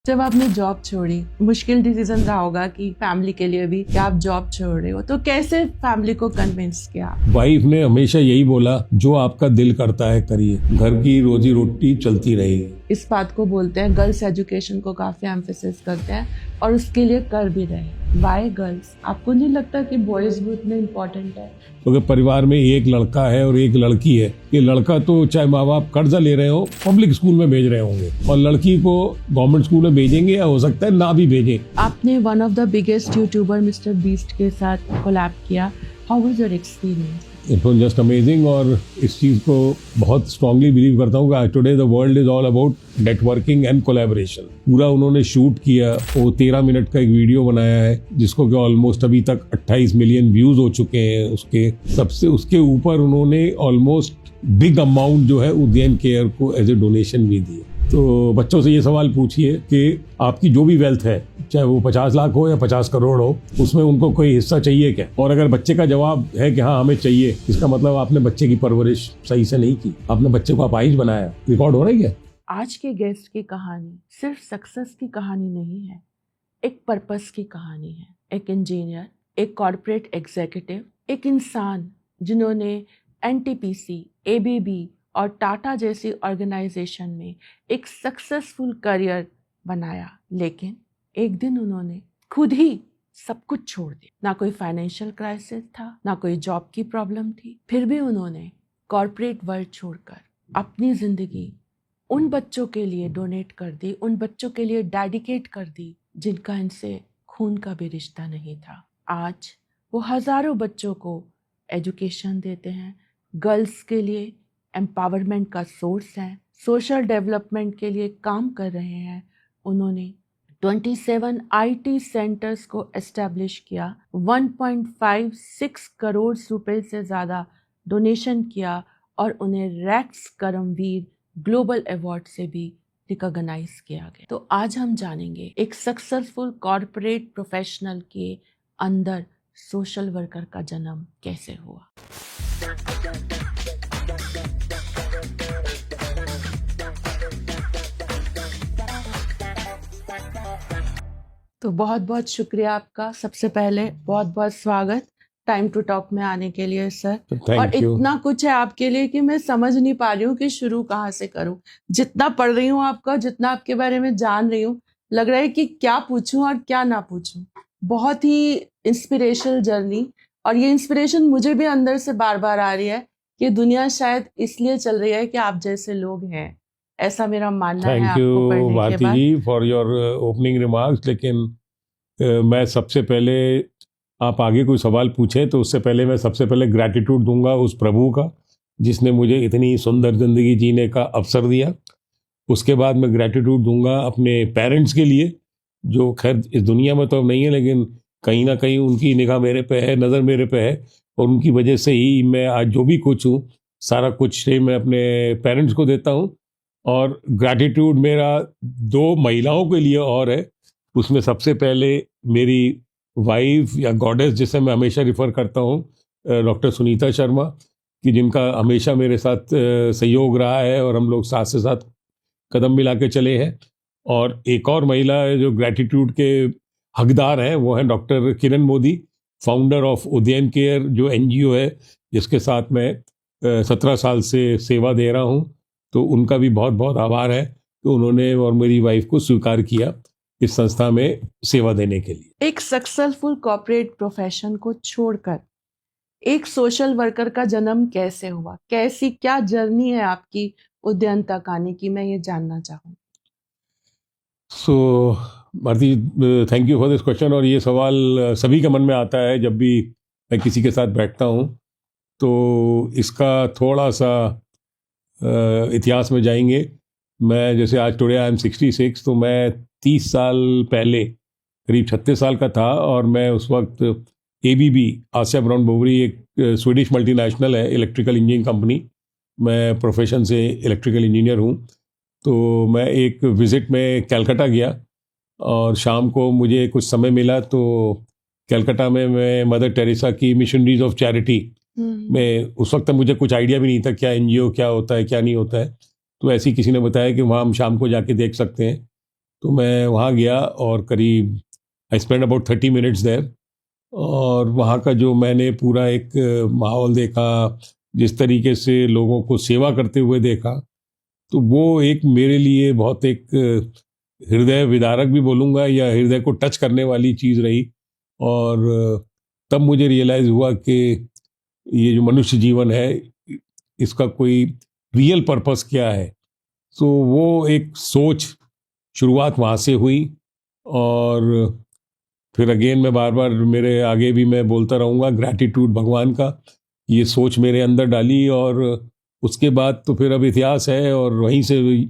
जब आपने जॉब छोड़ी, मुश्किल डिसीजन रहा होगा कि फैमिली के लिए भी कि आप जॉब छोड़ रहे हो, तो कैसे फैमिली को कन्विंस किया? वाइफ ने हमेशा यही बोला, जो आपका दिल करता है करिए, घर की रोजी रोटी चलती रहेगी। इस बात को बोलते हैं, गर्ल्स एजुकेशन को काफी एम्फेसिस करते हैं और उसके लिए कर भी रहे हैं। Why girls? आपको नहीं लगता कि बॉयज भी उतने इम्पोर्टेंट है? क्योंकि परिवार में एक लड़का है और एक लड़की है। ये लड़का तो चाहे माँ बाप कर्जा ले रहे हो, पब्लिक स्कूल में भेज रहे होंगे, और लड़की को गवर्नमेंट स्कूल में भेजेंगे या हो सकता है ना भी भेजें। आपने one of the biggest YouTuber mister beast के साथ कोलैब किया। How was your experience? It was just amazing, और इस चीज़ को बहुत स्ट्रांगली बिलीव करता हूँ कि today the world is all about networking and collaboration. पूरा उन्होंने शूट किया, वो 13 मिनट का एक वीडियो बनाया है जिसको कि ऑलमोस्ट अभी तक 28 मिलियन व्यूज हो चुके हैं उसके। सबसे उसके ऊपर उन्होंने ऑलमोस्ट बिग अमाउंट जो है उद्यान केयर को एज ए डोनेशन भी दी। तो बच्चों से ये सवाल पूछिए कि आपकी जो भी वेल्थ है, चाहे वो 50 लाख हो या 50 करोड़ हो, उसमें उनको कोई हिस्सा चाहिए क्या? और अगर बच्चे का जवाब है कि हाँ हमें चाहिए, इसका मतलब आपने बच्चे की परवरिश सही से नहीं की, आपने बच्चे को अपाहिज बनाया। रिकॉर्ड हो रहा है क्या? आज के गेस्ट की कहानी सिर्फ सक्सेस की कहानी नहीं है, एक पर्पस की कहानी है। एक इंजीनियर, एक कॉर्पोरेट एग्जीक्यूटिव, एक इंसान जिन्होंने एनटीपीसी, एबीबी और टाटा जैसी ऑर्गेनाइजेशन में एक सक्सेसफुल करियर बनाया, लेकिन एक दिन उन्होंने खुद ही सब कुछ छोड़ दिया। ना कोई फाइनेंशियल क्राइसिस था, ना कोई जॉब की प्रॉब्लम थी, फिर भी उन्होंने कॉर्पोरेट वर्ल्ड छोड़कर अपनी जिंदगी उन बच्चों के लिए डोनेट कर दी, उन बच्चों के लिए डेडिकेट कर दी जिनका इनसे खून का भी रिश्ता नहीं था। आज वो हजारों बच्चों को एजुकेशन देते हैं, गर्ल्स के लिए एम्पावरमेंट का सोर्स है, सोशल डेवलपमेंट के लिए काम कर रहे हैं। उन्होंने 27 आईटी सेंटर्स को एस्टैब्लिश किया, 1.56 करोड़ रुपए से ज़्यादा डोनेशन किया और उन्हें रैक्स करमवीर ग्लोबल अवार्ड से भी रिकॉग्नाइज किया गया। तो आज हम जानेंगे एक सक्सेसफुल कॉर्पोरेट प्रोफेशनल के अंदर सोशल वर्कर का जन्म कैसे हुआ। तो बहुत बहुत शुक्रिया आपका, सबसे पहले बहुत बहुत स्वागत टाइम टू टॉक में आने के लिए सर। और इतना कुछ है आपके लिए कि मैं समझ नहीं पा रही हूँ कि शुरू कहाँ से करूँ। जितना पढ़ रही हूँ आपका, जितना आपके बारे में जान रही हूँ, लग रहा है कि क्या पूछूं और क्या ना पूछूं। बहुत ही इंस्पिरेशनल जर्नी, और ये इंस्पिरेशन मुझे भी अंदर से बार बार आ रही है कि दुनिया शायद इसलिए चल रही है कि आप जैसे लोग हैं, ऐसा मेरा मानना है आपको पढ़ने के बाद। भारती जी फॉर योर ओपनिंग रिमार्क्स। लेकिन मैं सबसे पहले, आप आगे कोई सवाल पूछें तो उससे पहले मैं सबसे पहले ग्रैटिट्यूड दूंगा उस प्रभु का जिसने मुझे इतनी सुंदर जिंदगी जीने का अवसर दिया। उसके बाद मैं ग्रैटिट्यूड दूंगा अपने पेरेंट्स के लिए, जो खैर इस दुनिया में तो अब नहीं है, लेकिन कहीं ना कहीं उनकी निगाह मेरे पे है, नज़र मेरे पे है, और उनकी वजह से ही मैं आज जो भी कुछ हूँ, सारा कुछ श्रेय मैं अपने पेरेंट्स को देता हूँ। और ग्रैटिट्यूड मेरा 2 महिलाओं के लिए और है। उसमें सबसे पहले मेरी वाइफ या गॉडेस, जिसे मैं हमेशा रिफ़र करता हूँ, डॉक्टर सुनीता शर्मा, कि जिनका हमेशा मेरे साथ सहयोग रहा है और हम लोग साथ से साथ कदम मिला के चले हैं। और एक और महिला है जो ग्रैटिट्यूड के हकदार हैं, वो हैं doctor Kiran Modi, founder of उद्यान केयर, जो एनजीओ है जिसके साथ मैं 17 साल से सेवा दे रहा हूँ। तो उनका भी बहुत बहुत आभार है कि उन्होंने और मेरी वाइफ को स्वीकार किया इस संस्था में सेवा देने के लिए। एक सक्सेसफुल कॉर्पोरेट प्रोफेशन को छोड़कर एक सोशल वर्कर का जन्म कैसे हुआ? कैसी क्या जर्नी है आपकी उद्यान तक आने की, मैं ये जानना चाहूँ। So Bharti, thank you for this question. और ये सवाल सभी के मन में आता है जब भी मैं किसी के साथ बैठता हूँ। तो इसका थोड़ा सा इतिहास में जाएंगे। मैं जैसे आज टुडे आई एम 66, तो मैं 30 साल पहले करीब 36 साल का था, और मैं उस वक्त एबीबी, आसिया ब्राउन बोवरी, एक स्वीडिश मल्टीनेशनल है इलेक्ट्रिकल इंजीनियरिंग कंपनी। मैं प्रोफेशन से इलेक्ट्रिकल इंजीनियर हूँ। तो मैं एक विज़िट में कलकत्ता गया, और शाम को मुझे कुछ समय मिला तो कलकत्ता में मैं मदर टेरेसा की मिशनरीज ऑफ चैरिटी में, उस वक्त मुझे कुछ आइडिया भी नहीं था क्या एनजीओ क्या होता है क्या नहीं होता है। तो ऐसे ही किसी ने बताया कि वहाँ हम शाम को जाके देख सकते हैं। तो मैं वहाँ गया और करीब I spend about 30 minutes there. और वहाँ का जो मैंने पूरा एक माहौल देखा, जिस तरीके से लोगों को सेवा करते हुए देखा, तो वो एक मेरे लिए बहुत एक हृदय विदारक भी बोलूँगा या हृदय को टच करने वाली चीज़ रही। और तब मुझे रियलाइज़ हुआ कि ये जो मनुष्य जीवन है, इसका कोई रियल पर्पस क्या है। तो वो एक सोच शुरुआत वहाँ से हुई। और फिर अगेन मैं बार बार मेरे आगे भी मैं बोलता रहूँगा, ग्रैटिट्यूड भगवान का, ये सोच मेरे अंदर डाली। और उसके बाद तो फिर अब इतिहास है। और वहीं से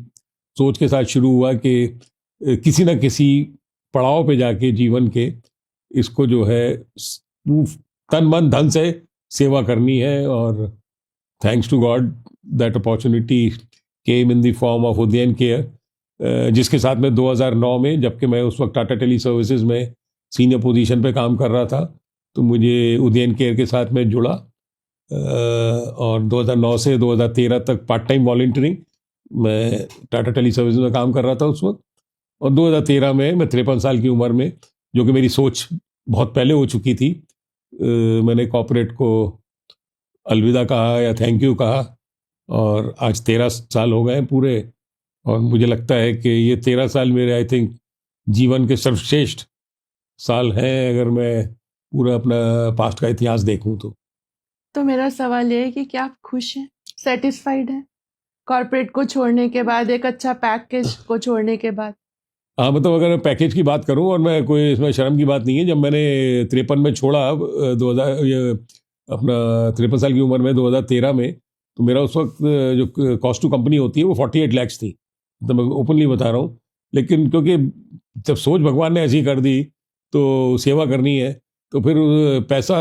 सोच के साथ शुरू हुआ कि किसी न किसी पड़ाव पे जाके जीवन के इसको जो है तन मन धन से सेवा करनी है। और thanks to God that opportunity came in the form of Udayan care, जिसके साथ मैं 2009 में, जबकि मैं उस वक्त टाटा टेली सर्विसेज में सीनियर पोजीशन पे काम कर रहा था, तो मुझे उदयन केयर के साथ मैं जुड़ा। और 2009 से 2013 तक पार्ट टाइम वॉलंटियरिंग मैं टाटा टेली सर्विसेज में काम कर रहा था उस वक्त। और 2013 में मैं 53 साल की उम्र में, जो कि मेरी सोच बहुत पहले हो चुकी थी, मैंने कॉर्पोरेट को अलविदा कहा या थैंक यू कहा। और आज 13 साल हो गए हैं पूरे। और मुझे लगता है कि ये 13 साल मेरे आई थिंक जीवन के सर्वश्रेष्ठ साल हैं, अगर मैं पूरा अपना पास्ट का इतिहास देखूं तो मेरा सवाल ये है कि क्या आप खुश हैं, सेटिस्फाइड हैं कॉर्पोरेट को छोड़ने के बाद, एक अच्छा पैकेज को छोड़ने के बाद? हाँ, मतलब अगर मैं पैकेज की बात करूं, और मैं कोई इसमें शर्म की बात नहीं है, जब मैंने 53 में छोड़ा 2000 ये अपना 53 साल की उम्र में 2013 में, तो मेरा उस वक्त जो कॉस्ट टू कंपनी होती है वो 48 लैक्स थी। तो मैं ओपनली बता रहा हूँ। लेकिन क्योंकि जब सोच भगवान ने ऐसी कर दी, तो सेवा करनी है, तो फिर पैसा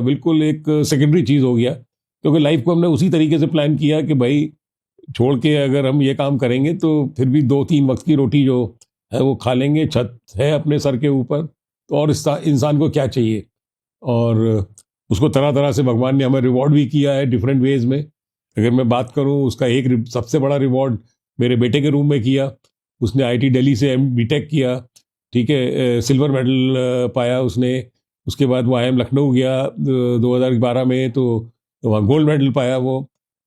बिल्कुल एक सेकेंडरी चीज़ हो गया। क्योंकि लाइफ को हमने उसी तरीके से प्लान किया कि भाई छोड़ के अगर हम ये काम करेंगे तो फिर भी 2-3 वक्त की रोटी जो है वो खा लेंगे, छत है अपने सर के ऊपर, तो और इंसान को क्या चाहिए। और उसको तरह तरह से भगवान ने हमें रिवॉर्ड भी किया है डिफरेंट वेज में। अगर मैं बात करूं, उसका एक सबसे बड़ा रिवॉर्ड मेरे बेटे के रूम में किया। उसने आईटी दिल्ली से बीटेक किया, ठीक है, सिल्वर मेडल पाया उसने। उसके बाद वो IIM लखनऊ गया 2012 में, तो वहाँ गोल्ड मेडल पाया वो,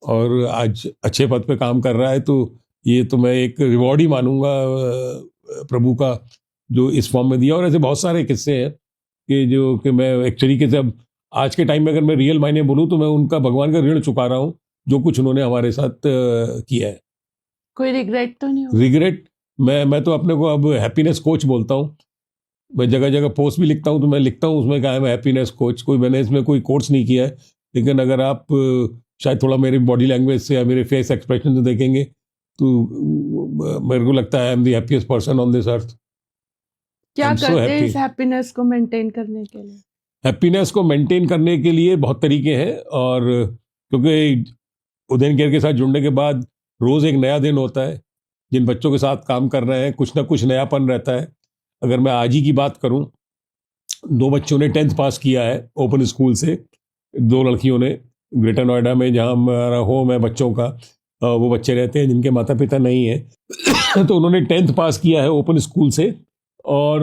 और आज अच्छे पद पे काम कर रहा है। तो ये तो मैं एक रिवॉर्ड ही मानूंगा प्रभु का, जो इस फॉर्म में दिया। और ऐसे बहुत सारे किस्से हैं कि जो कि मैं एक तरीके से, अब आज के टाइम में अगर मैं रियल मायने बोलूँ, तो मैं उनका भगवान का ऋण चुका रहा हूँ, जो कुछ उन्होंने हमारे साथ किया है। कोई रिग्रेट तो नहीं हो? रिग्रेट, मैं तो अपने को अब हैप्पीनेस कोच बोलता हूँ। मैं जगह जगह पोस्ट भी लिखता हूँ, तो मैं लिखता हूँ उसमें क्या है, मैं हैप्पीनेस कोच। कोई मैंने इसमें कोई कोर्स नहीं किया है, लेकिन अगर आप शायद थोड़ा मेरी बॉडी लैंग्वेज से या मेरे फेस एक्सप्रेशन से देखेंगे, तो मेरे को लगता है I am the happiest person on this earth. क्या I'm so करते हैं happy. इस हैप्पीनेस को मेंटेन करने के लिए? हैप्पीनेस को मेंटेन करने के लिए बहुत तरीके हैं। और क्योंकि उदयन केयर के साथ जुड़ने के बाद रोज एक नया दिन होता है, जिन बच्चों के साथ काम कर रहे हैं कुछ ना कुछ नयापन रहता है। अगर मैं आज ही की बात करूं, 2 बच्चों ने 10th पास किया है ओपन स्कूल से, 2 लड़कियों ने, ग्रेटर नोएडा में जहां हमारा होम है बच्चों का। वो बच्चे रहते हैं जिनके माता पिता नहीं है तो उन्होंने 10th पास किया है ओपन स्कूल से। और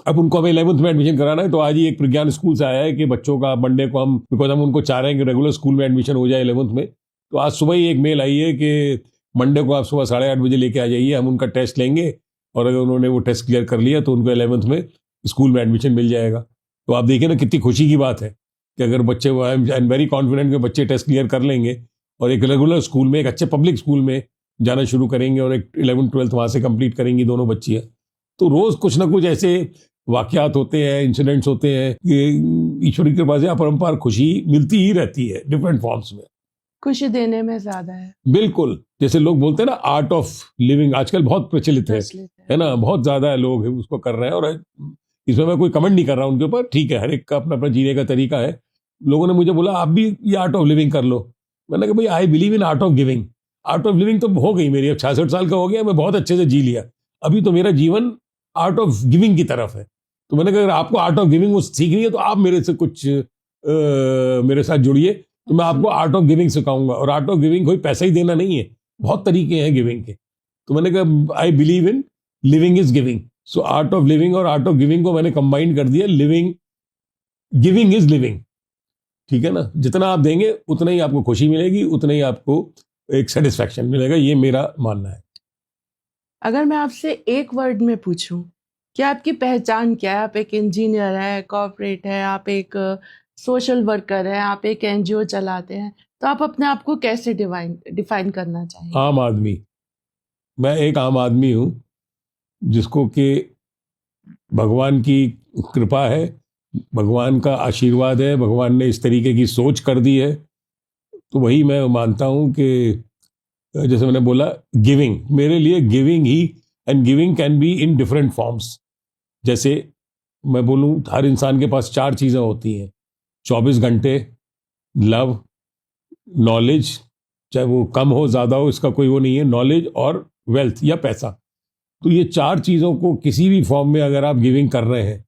अब उनको हमें 11th में एडमिशन कराना है। तो आज ही एक प्रज्ञान स्कूल से आया है कि बच्चों का मंडे को हम, बिकॉज हम उनको चाह रहे हैं कि रेगुलर स्कूल में एडमिशन हो जाए 11th में, तो आज सुबह ही एक मेल आई है कि मंडे को आप सुबह 8:30 बजे लेके आ जाइए, हम उनका टेस्ट लेंगे, और अगर उन्होंने वो टेस्ट क्लियर कर लिया तो उनको 11th में स्कूल में एडमिशन मिल जाएगा। तो आप देखिए ना, कितनी खुशी की बात है कि अगर बच्चे, आई एम वेरी कॉन्फिडेंट कि बच्चे टेस्ट क्लियर कर लेंगे और एक रेगुलर स्कूल में, एक अच्छे पब्लिक स्कूल में जाना शुरू करेंगे, और एक 11th-12th वहाँ से कंप्लीट करेंगी दोनों बच्चियाँ। तो रोज कुछ ना कुछ ऐसे वाकयात होते हैं, इंसिडेंट्स होते हैं कि ईश्वर की कृपा से अपरंपार खुशी मिलती ही रहती है डिफरेंट फॉर्म्स में। खुशी देने में ज्यादा है। बिल्कुल, जैसे लोग बोलते हैं ना, आर्ट ऑफ लिविंग आजकल बहुत प्रचलित है ना, बहुत ज्यादा लोग उसको कर रहे हैं। और इसमें मैं कोई कमेंट नहीं कर रहा हूं उनके ऊपर, ठीक है, हर एक का अपना अपना जीने का तरीका है। लोगों ने मुझे बोला आप भी ये आर्ट ऑफ लिविंग कर लो। मैंने कहा भाई, आई believe in art of giving. Art of living तो हो गई मेरी, अब 66 साल का हो गया, मैं बहुत अच्छे से जी लिया। अभी तो मेरा जीवन आर्ट ऑफ गिविंग की तरफ है। तो मैंने कहा अगर आपको आर्ट ऑफ गिविंग सीखनी है तो आप मेरे से कुछ मेरे साथ जुड़िए, तो मैं आपको आर्ट ऑफ गिविंग सिखाऊंगा। और आर्ट ऑफ गिविंग कोई पैसा ही देना नहीं है, बहुत तरीके हैं गिविंग के। तो मैंने कहा आई believe in living is giving. So art of living और आर्ट ऑफ गिविंग को मैंने कंबाइन कर दिया। लिविंग, गिविंग इज लिविंग, ठीक है ना। जितना आप देंगे उतना ही आपको खुशी मिलेगी, उतना ही आपको एक सेटिस्फैक्शन मिलेगा, ये मेरा मानना है। अगर मैं आपसे एक वर्ड में पूछूं कि आपकी पहचान क्या है, आप एक इंजीनियर है, कॉर्पोरेट है, आप एक सोशल वर्कर है, आप एक एनजीओ चलाते हैं, तो आप अपने आप को कैसे डिफाइन करना चाहेंगे? आम आदमी। मैं एक आम आदमी हूं जिसको कि भगवान की कृपा है, भगवान का आशीर्वाद है, भगवान ने इस तरीके की सोच कर दी है। तो वही मैं मानता हूं कि जैसे मैंने बोला, गिविंग मेरे लिए giving he, and giving can be in different forms. जैसे मैं बोलूं, हर इंसान के पास 4 चीज़ें होती हैं 24 घंटे: लव, नॉलेज, चाहे वो कम हो ज़्यादा हो इसका कोई वो नहीं है, नॉलेज और वेल्थ या पैसा। तो ये 4 चीज़ों को किसी भी फॉर्म में अगर आप गिविंग कर रहे हैं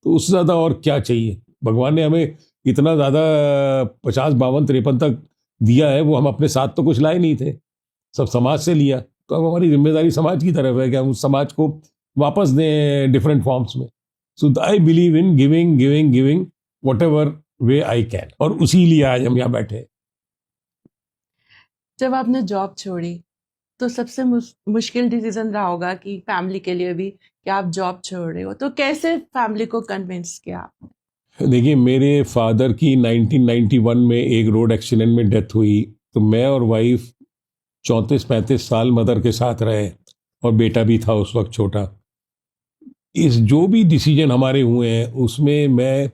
तो उससे ज़्यादा और क्या चाहिए। भगवान ने हमें इतना ज़्यादा 50, 52, 53 तक दिया है, वो हम अपने साथ तो कुछ लाए नहीं थे, सब समाज से लिया। तो अब हमारी जिम्मेदारी समाज की तरफ है कि हम उस समाज को वापस दें डिफरेंट फॉर्म्स में। So I believe in giving giving giving whatever way I can, और उसी लिए आज हम यहाँ बैठे हैं। जब आपने जॉब छोड़ी तो सबसे मुश्किल डिसीजन रहा होगा कि फैमिली के लिए भी, कि आप जॉब छोड़ रहे हो, तो कैसे फैमिली को कन्विंस किया आपने? देखिए, मेरे फादर की 1991 में एक रोड एक्सीडेंट में डेथ हुई, तो मैं और वाइफ 34-35 साल मदर के साथ रहे, और बेटा भी था उस वक्त छोटा। इस जो भी डिसीजन हमारे हुए हैं उसमें मैं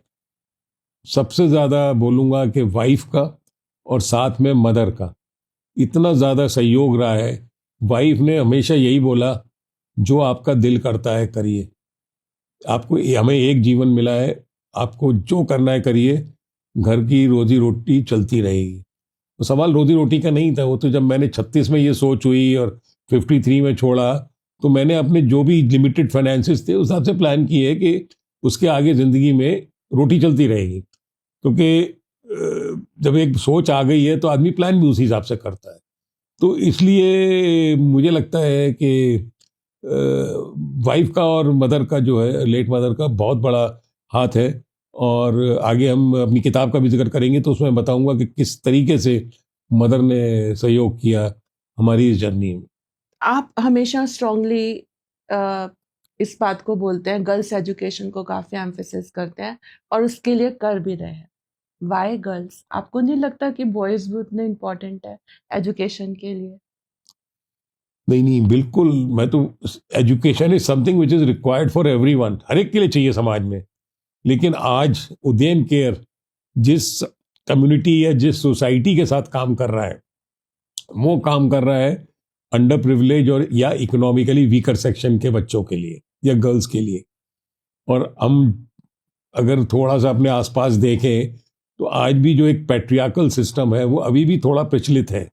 सबसे ज़्यादा बोलूँगा कि वाइफ का और साथ में मदर का इतना ज़्यादा सहयोग रहा है। वाइफ ने हमेशा यही बोला, जो आपका दिल करता है करिए, आपको हमें एक जीवन मिला है, आपको जो करना है करिए, घर की रोजी रोटी चलती रहेगी। तो सवाल रोजी रोटी का नहीं था, वो तो जब मैंने 36 में ये सोच हुई और 53 में छोड़ा, तो मैंने अपने जो भी लिमिटेड फाइनेंसेस थे उस हिसाब से प्लान किए कि उसके आगे ज़िंदगी में रोटी चलती रहेगी। क्योंकि जब एक सोच आ गई है तो आदमी प्लान भी उसी हिसाब से करता है। तो इसलिए मुझे लगता है कि वाइफ का और मदर का जो है, लेट मदर का बहुत बड़ा हाथ है। और आगे हम अपनी किताब का भी जिक्र करेंगे तो उसमें बताऊंगा कि किस तरीके से मदर ने सहयोग किया हमारी इस जर्नी में। आप हमेशा स्ट्रांगली इस बात को बोलते हैं, गर्ल्स एजुकेशन को काफी एम्फेसिस करते हैं और उसके लिए कर भी रहे हैं। Why girls? आपको नहीं लगता कि बॉयज भी उतने इम्पोर्टेंट है एजुकेशन के लिए? नहीं नहीं, बिल्कुल। मैं तो, education is something which is required for everyone, हर एक के लिए चाहिए समाज में। लेकिन आज उदयन केयर जिस कम्युनिटी या जिस सोसाइटी के साथ काम कर रहा है, वो काम कर रहा है अंडर प्रिविलेज और या इकोनॉमिकली वीकर सेक्शन के बच्चों के लिए या गर्ल्स के लिए। और हम अगर थोड़ा सा अपने आसपास देखें तो आज भी जो एक पैट्रियार्कल सिस्टम है वो अभी भी थोड़ा प्रचलित है।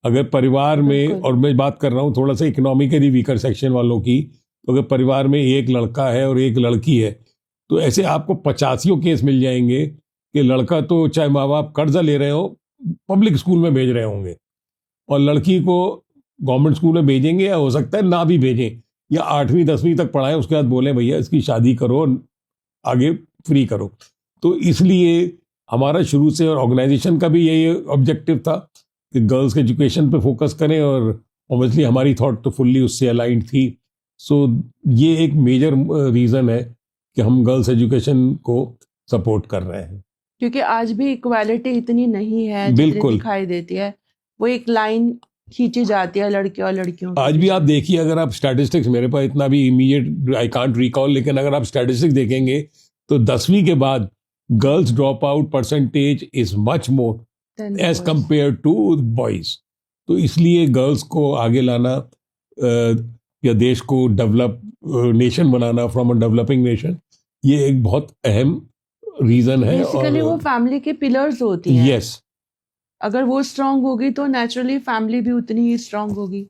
अगर परिवार में, बिल्कुल। और मैं बात कर रहा हूँ थोड़ा सा इकोनॉमिकली वीकर सेक्शन वालों की, तो अगर परिवार में एक लड़का है और एक लड़की है तो ऐसे आपको 85 केस मिल जाएंगे कि लड़का तो चाहे माँ बाप कर्जा ले रहे हो पब्लिक स्कूल में भेज रहे होंगे, और लड़की को गवर्नमेंट स्कूल में भेजेंगे, या हो सकता है ना भी भेजें, या 8वीं 10वीं तक पढ़ाएं, उसके बाद बोले भैया इसकी शादी करो, आगे फ्री करो। तो इसलिए हमारा शुरू से, और ऑर्गेनाइजेशन का भी यही ऑब्जेक्टिव था कि गर्ल्स के एजुकेशन पे फोकस करें, और ऑब्वियसली हमारी थॉट तो फुल्ली उससे अलाइंड थी। सो ये एक मेजर रीज़न है कि हम गर्ल्स एजुकेशन को सपोर्ट कर रहे हैं। क्योंकि आज भी इक्वालिटी इतनी नहीं है जितनी बिल्कुल। दिखाई देती है। वो एक लाइन खींची जाती है लड़के और लड़कियों के आज भी बीच आप में। देखिए, अगर आप स्टैटिस्टिक्स, मेरे पास इतना भी इमीडिएट आई कांट रिकॉल, लेकिन अगर आप स्टैटिस्टिक्स देखेंगे तो 10वीं के बाद girls drop out percentage is much more Then as boys. Compare to boys. तो इसलिए गर्ल्स को आगे लाना, या देश को डेवलप नेशन बनाना फ्रॉम अ डेवलपिंग नेशन, ये एक बहुत अहम रीजन है। बेसिकली वो और फैमिली के पिलर्स होती हैं। यस, अगर वो स्ट्रांग होगी तो नेचुरली फैमिली भी उतनी ही स्ट्रांग होगी।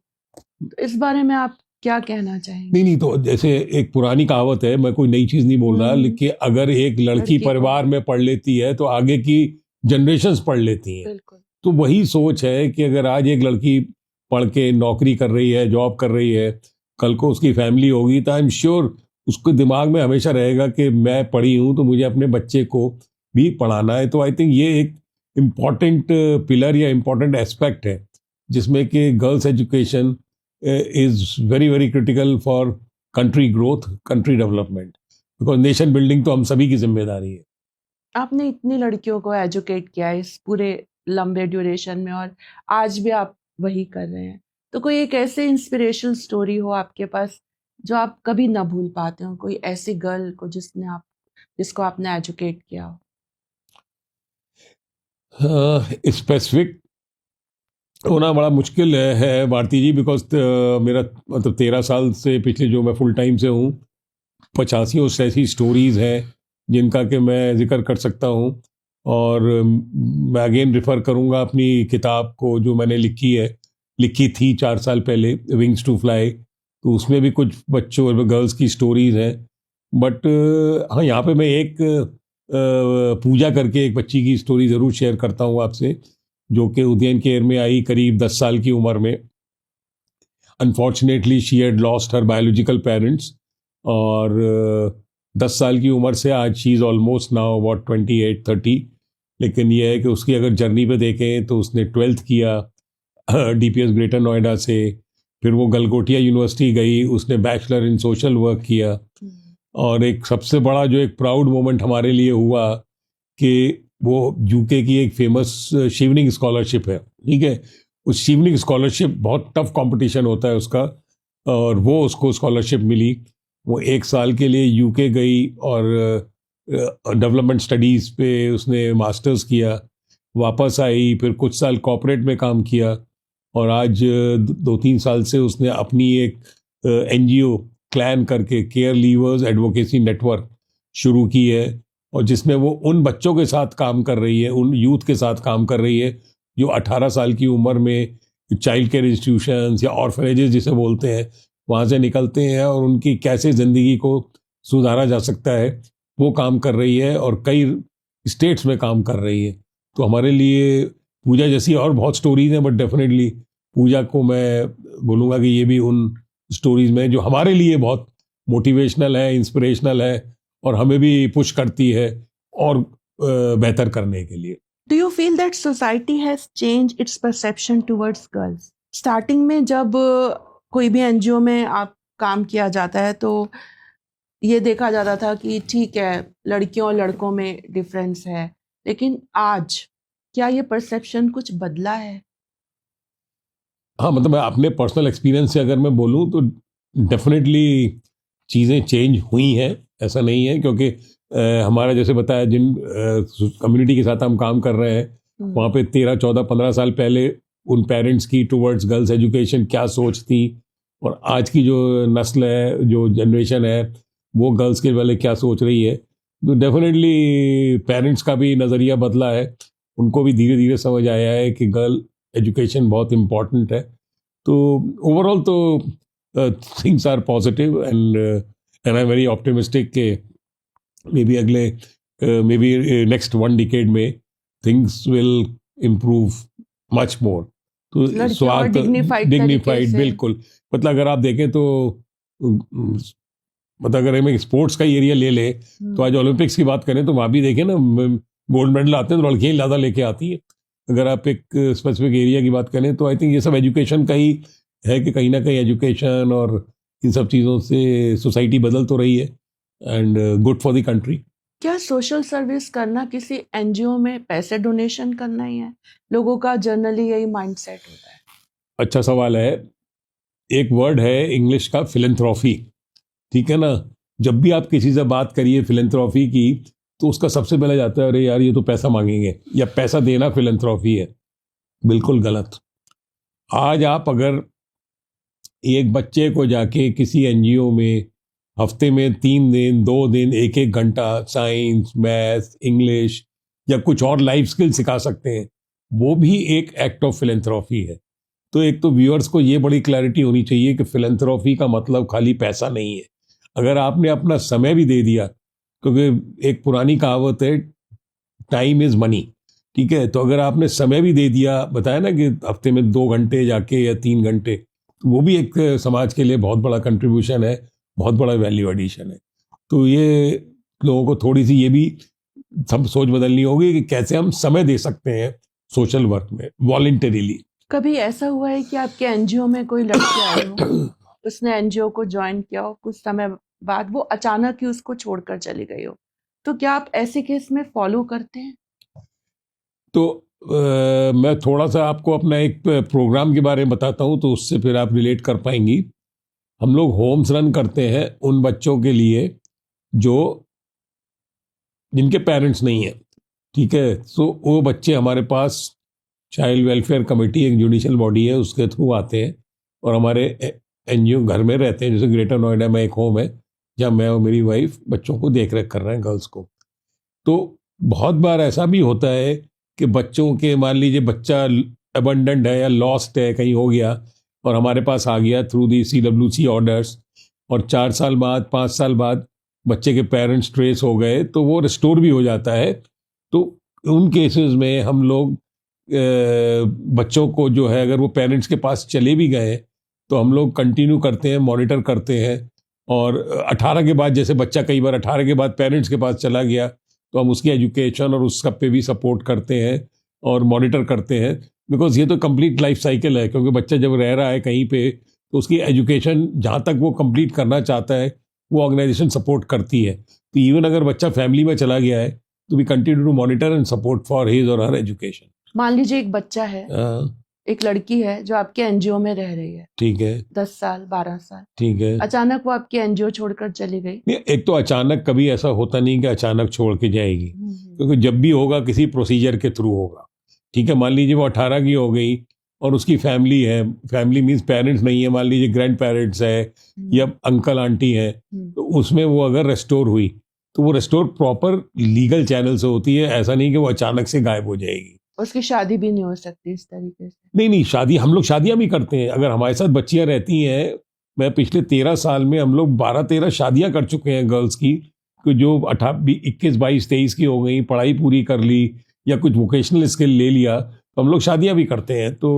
तो इस बारे में आप क्या कहना चाहेंगे? नहीं नहीं, तो जैसे एक पुरानी कहावत है, मैं कोई नई चीज नहीं बोल रहा, लेकिन अगर एक लड़की लड़की को- परिवार में पढ़ लेती है तो आगे की जनरेशन्स पढ़ लेती हैं। बिल्कुल। तो वही सोच है कि अगर आज एक लड़की पढ़ के नौकरी कर रही है, जॉब कर रही है, कल को उसकी फैमिली होगी तो आई एम श्योर उसके दिमाग में हमेशा रहेगा कि मैं पढ़ी हूँ तो मुझे अपने बच्चे को भी पढ़ाना है। तो आई थिंक ये एक इम्पॉर्टेंट पिलर या इम्पॉर्टेंट एस्पेक्ट है जिसमें कि girls education is very very critical for country growth, country development, because nation building तो हम सभी की जिम्मेदारी है। आपने इतनी लड़कियों को एजुकेट किया इस पूरे लंबे ड्यूरेशन में और आज भी आप वही कर रहे हैं, तो कोई एक ऐसे इंस्पिरेशनल स्टोरी हो आपके पास जो आप कभी ना भूल पाते हो, कोई ऐसी गर्ल को जिसको आपने एजुकेट किया हो? स्पेसिफिक होना बड़ा मुश्किल है भारती जी, बिकॉज मेरा मतलब 13 साल से पिछले जो मैं फुल टाइम से हूँ 85 ऐसी स्टोरीज हैं जिनका कि मैं जिक्र कर सकता हूँ। और मैं अगेन रिफ़र करूँगा अपनी किताब को जो मैंने लिखी थी 4 साल पहले, विंग्स टू फ्लाई। तो उसमें भी कुछ बच्चों और गर्ल्स की स्टोरीज हैं। बट हाँ, यहाँ पे मैं एक पूजा करके एक बच्ची की स्टोरी ज़रूर शेयर करता हूँ आपसे, जो कि उदयन केयर में आई करीब 10 साल की उम्र में। Unfortunately she had lost her biological parents, और 10 साल की उम्र से आज she is almost now about 28-30। लेकिन यह है कि उसकी अगर जर्नी पे देखें तो उसने 12th किया डीपीएस ग्रेटर नोएडा से, फिर वो गलगोटिया यूनिवर्सिटी गई, उसने बैचलर इन सोशल वर्क किया। और एक सबसे बड़ा जो एक प्राउड मोमेंट हमारे लिए हुआ कि वो यूके की एक फेमस शिवनिंग स्कॉलरशिप है, ठीक है, उस शिवनिंग स्कॉलरशिप बहुत टफ कंपटीशन होता है उसका, और वो उसको स्कॉलरशिप मिली। वो 1 साल के लिए यूके गई और डेवलपमेंट स्टडीज़ पे उसने मास्टर्स किया, वापस आई, फिर कुछ साल कॉर्पोरेट में काम किया, और आज 2-3 साल से उसने अपनी एक एनजीओ क्लैन करके केयर लीवर्स एडवोकेसी नेटवर्क शुरू की है, और जिसमें वो उन बच्चों के साथ काम कर रही है, उन यूथ के साथ काम कर रही है जो 18 साल की उम्र में चाइल्ड केयर इंस्टीट्यूशंस या ऑर्फनेजेस जिसे बोलते हैं वहाँ से निकलते हैं, और उनकी कैसे ज़िंदगी को सुधारा जा सकता है वो काम कर रही है, और कई स्टेट्स में काम कर रही है। तो हमारे लिए पूजा जैसी और बहुत स्टोरीज हैं, बट डेफिनेटली पूजा को मैं बोलूँगा कि ये भी उन स्टोरीज में जो हमारे लिए बहुत मोटिवेशनल है, इंस्पिरेशनल है, और हमें भी पुश करती है और बेहतर करने के लिए। Do you feel that society has changed its perception towards girls? Starting में जब कोई भी एनजीओ में आप काम किया जाता है तो ये देखा जाता था कि ठीक है लड़कियों और लड़कों में डिफरेंस है, लेकिन आज क्या ये परसेप्शन कुछ बदला है? हाँ, मतलब मैं अपने पर्सनल एक्सपीरियंस से अगर मैं बोलूँ तो डेफिनेटली चीज़ें चेंज हुई हैं, ऐसा नहीं है, क्योंकि हमारा जैसे बताया जिन कम्युनिटी के साथ हम काम कर रहे हैं वहाँ पे 13, 14, 15 साल पहले उन पेरेंट्स की टुवर्ड्स गर्ल्स एजुकेशन क्या सोच थी, और आज की जो नस्ल है, जो जनरेशन है, वो गर्ल्स के वाले क्या सोच रही है। तो डेफिनेटली पेरेंट्स का भी नज़रिया बदला है, उनको भी धीरे धीरे समझ आया है कि गर्ल एजुकेशन बहुत इम्पॉर्टेंट है। तो ओवरऑल तो things are positive, and I am very optimistic के मे बी अगले नेक्स्ट 1 डिकेड में things will improve much more. तो स्वार्थ डिग्निफाइड बिल्कुल, मतलब अगर आप देखें तो मतलब अगर हम एक स्पोर्ट्स का एरिया ले ले तो आज ओलंपिक्स की बात करें तो वहाँ भी देखें ना, गोल्ड मेडल आते हैं तो लड़कियाँ ज़्यादा लेके आती है। अगर आप एक स्पेसिफिक एरिया की बात करें तो आई थिंक ये सब एजुकेशन का ही है कि कहीं ना कहीं एजुकेशन और इन सब चीज़ों से सोसाइटी बदल तो रही है, and good for the country. क्या सोशल सर्विस करना किसी एनजीओ में पैसे डोनेशन करना ही है? लोगों का जनरली यही माइंडसेट होता है। अच्छा सवाल है। एक वर्ड है इंग्लिश का, फिलैंथ्रोपी, ठीक है ना। जब भी आप किसी से बात करिए फिलैंथ्रोपी की तो उसका सबसे पहले जाता है अरे यार ये तो पैसा मांगेंगे, या पैसा देना फिलैंथ्रोपी है। बिल्कुल गलत। आज आप अगर एक बच्चे को जाके किसी एनजीओ में हफ्ते में 3 दिन 2 दिन 1-1 घंटा साइंस, मैथ, इंग्लिश या कुछ और लाइफ स्किल सिखा सकते हैं, वो भी एक एक्ट ऑफ फिलैंथ्रोपी है। तो एक तो व्यूअर्स को ये बड़ी क्लैरिटी होनी चाहिए कि फिलैंथ्रोपी का मतलब खाली पैसा नहीं है। अगर आपने अपना समय भी दे दिया, क्योंकि एक पुरानी कहावत है टाइम इज़ मनी, ठीक है, तो अगर आपने समय भी दे दिया, बताया ना कि हफ्ते में 2 घंटे जाके या 3 घंटे, तो वो भी एक समाज के लिए बहुत बड़ा कंट्रीब्यूशन है, बहुत बड़ा वैल्यू एडिशन है। तो ये लोगों को थोड़ी सी ये भी सब सोच बदलनी होगी कि कैसे हम समय दे सकते हैं सोशल वर्क में वॉलंटरीली। कभी ऐसा हुआ है कि आपके एनजीओ में कोई लड़की आई हो, उसने एनजीओ को ज्वाइन किया हो, कुछ समय बाद वो अचानक ही उसको छोड़कर चली गई हो, तो क्या आप ऐसे केस में फॉलो करते हैं? तो मैं थोड़ा सा आपको अपना एक प्रोग्राम के बारे में बताता हूँ, तो उससे फिर आप रिलेट कर पाएंगी। हम लोग होम्स रन करते हैं उन बच्चों के लिए जो जिनके पेरेंट्स नहीं हैं, ठीक है। तो वो बच्चे हमारे पास चाइल्ड वेलफेयर कमेटी, एक जुडिशियल बॉडी है, उसके थ्रू आते हैं और हमारे एनजीओ घर में रहते हैं। जैसे ग्रेटर नोएडा में एक होम है जहाँ मैं और मेरी वाइफ बच्चों को देख रेख कर रहे हैं, गर्ल्स को। तो बहुत बार ऐसा भी होता है कि बच्चों के, मान लीजिए बच्चा अबंडेंट है या लॉस्ट है, कहीं हो गया और हमारे पास आ गया थ्रू दी CWC ऑर्डर्स, और 4 साल बाद 5 साल बाद बच्चे के पेरेंट्स ट्रेस हो गए, तो वो रिस्टोर भी हो जाता है। तो उन केसेस में हम लोग बच्चों को जो है, अगर वो पेरेंट्स के पास चले भी गए तो हम लोग कंटिन्यू करते हैं, मॉनिटर करते हैं। और 18 के बाद, जैसे बच्चा कई बार 18 के बाद पेरेंट्स के पास चला गया, तो हम उसकी एजुकेशन और उस सब पे भी सपोर्ट करते हैं और मॉनिटर करते हैं। बिकॉज ये तो कंप्लीट लाइफ साइकिल है, क्योंकि बच्चा जब रह रहा है कहीं पे तो उसकी एजुकेशन जहाँ तक वो कंप्लीट करना चाहता है वो ऑर्गेनाइजेशन सपोर्ट करती है। तो इवन अगर बच्चा फैमिली में चला गया है तो we continue to monitor and support for his or her education. मान लीजिए एक बच्चा है, एक लड़की है जो आपके एनजीओ में रह रही है, ठीक है, 10 साल 12 साल, ठीक है। अचानक वो आपके एनजीओ छोड़कर चली गई। नहीं, एक तो अचानक कभी ऐसा होता नहीं कि अचानक छोड़ के जाएगी, क्योंकि जब भी होगा किसी प्रोसीजर के थ्रू होगा, ठीक है। मान लीजिए वो 18 की हो गई और उसकी फैमिली है, फैमिली मीन्स पेरेंट्स नहीं है, मान लीजिए ग्रैंड पेरेंट्स है या अंकल आंटी है, तो उसमें वो अगर रेस्टोर हुई तो वो रेस्टोर प्रॉपर लीगल चैनल से होती है। ऐसा नहीं कि वो अचानक से गायब हो जाएगी। उसकी शादी भी नहीं हो सकती इस तरीके से? नहीं, शादी हम लोग शादियां भी करते हैं। अगर हमारे साथ बच्चियां रहती हैं, मैं पिछले 13 साल में हम लोग 12-13 शादियां कर चुके हैं गर्ल्स की, जो 21, 22, 23 की हो गई, पढ़ाई पूरी कर ली या कुछ वोकेशनल स्किल ले लिया, तो हम लोग शादियां भी करते हैं। तो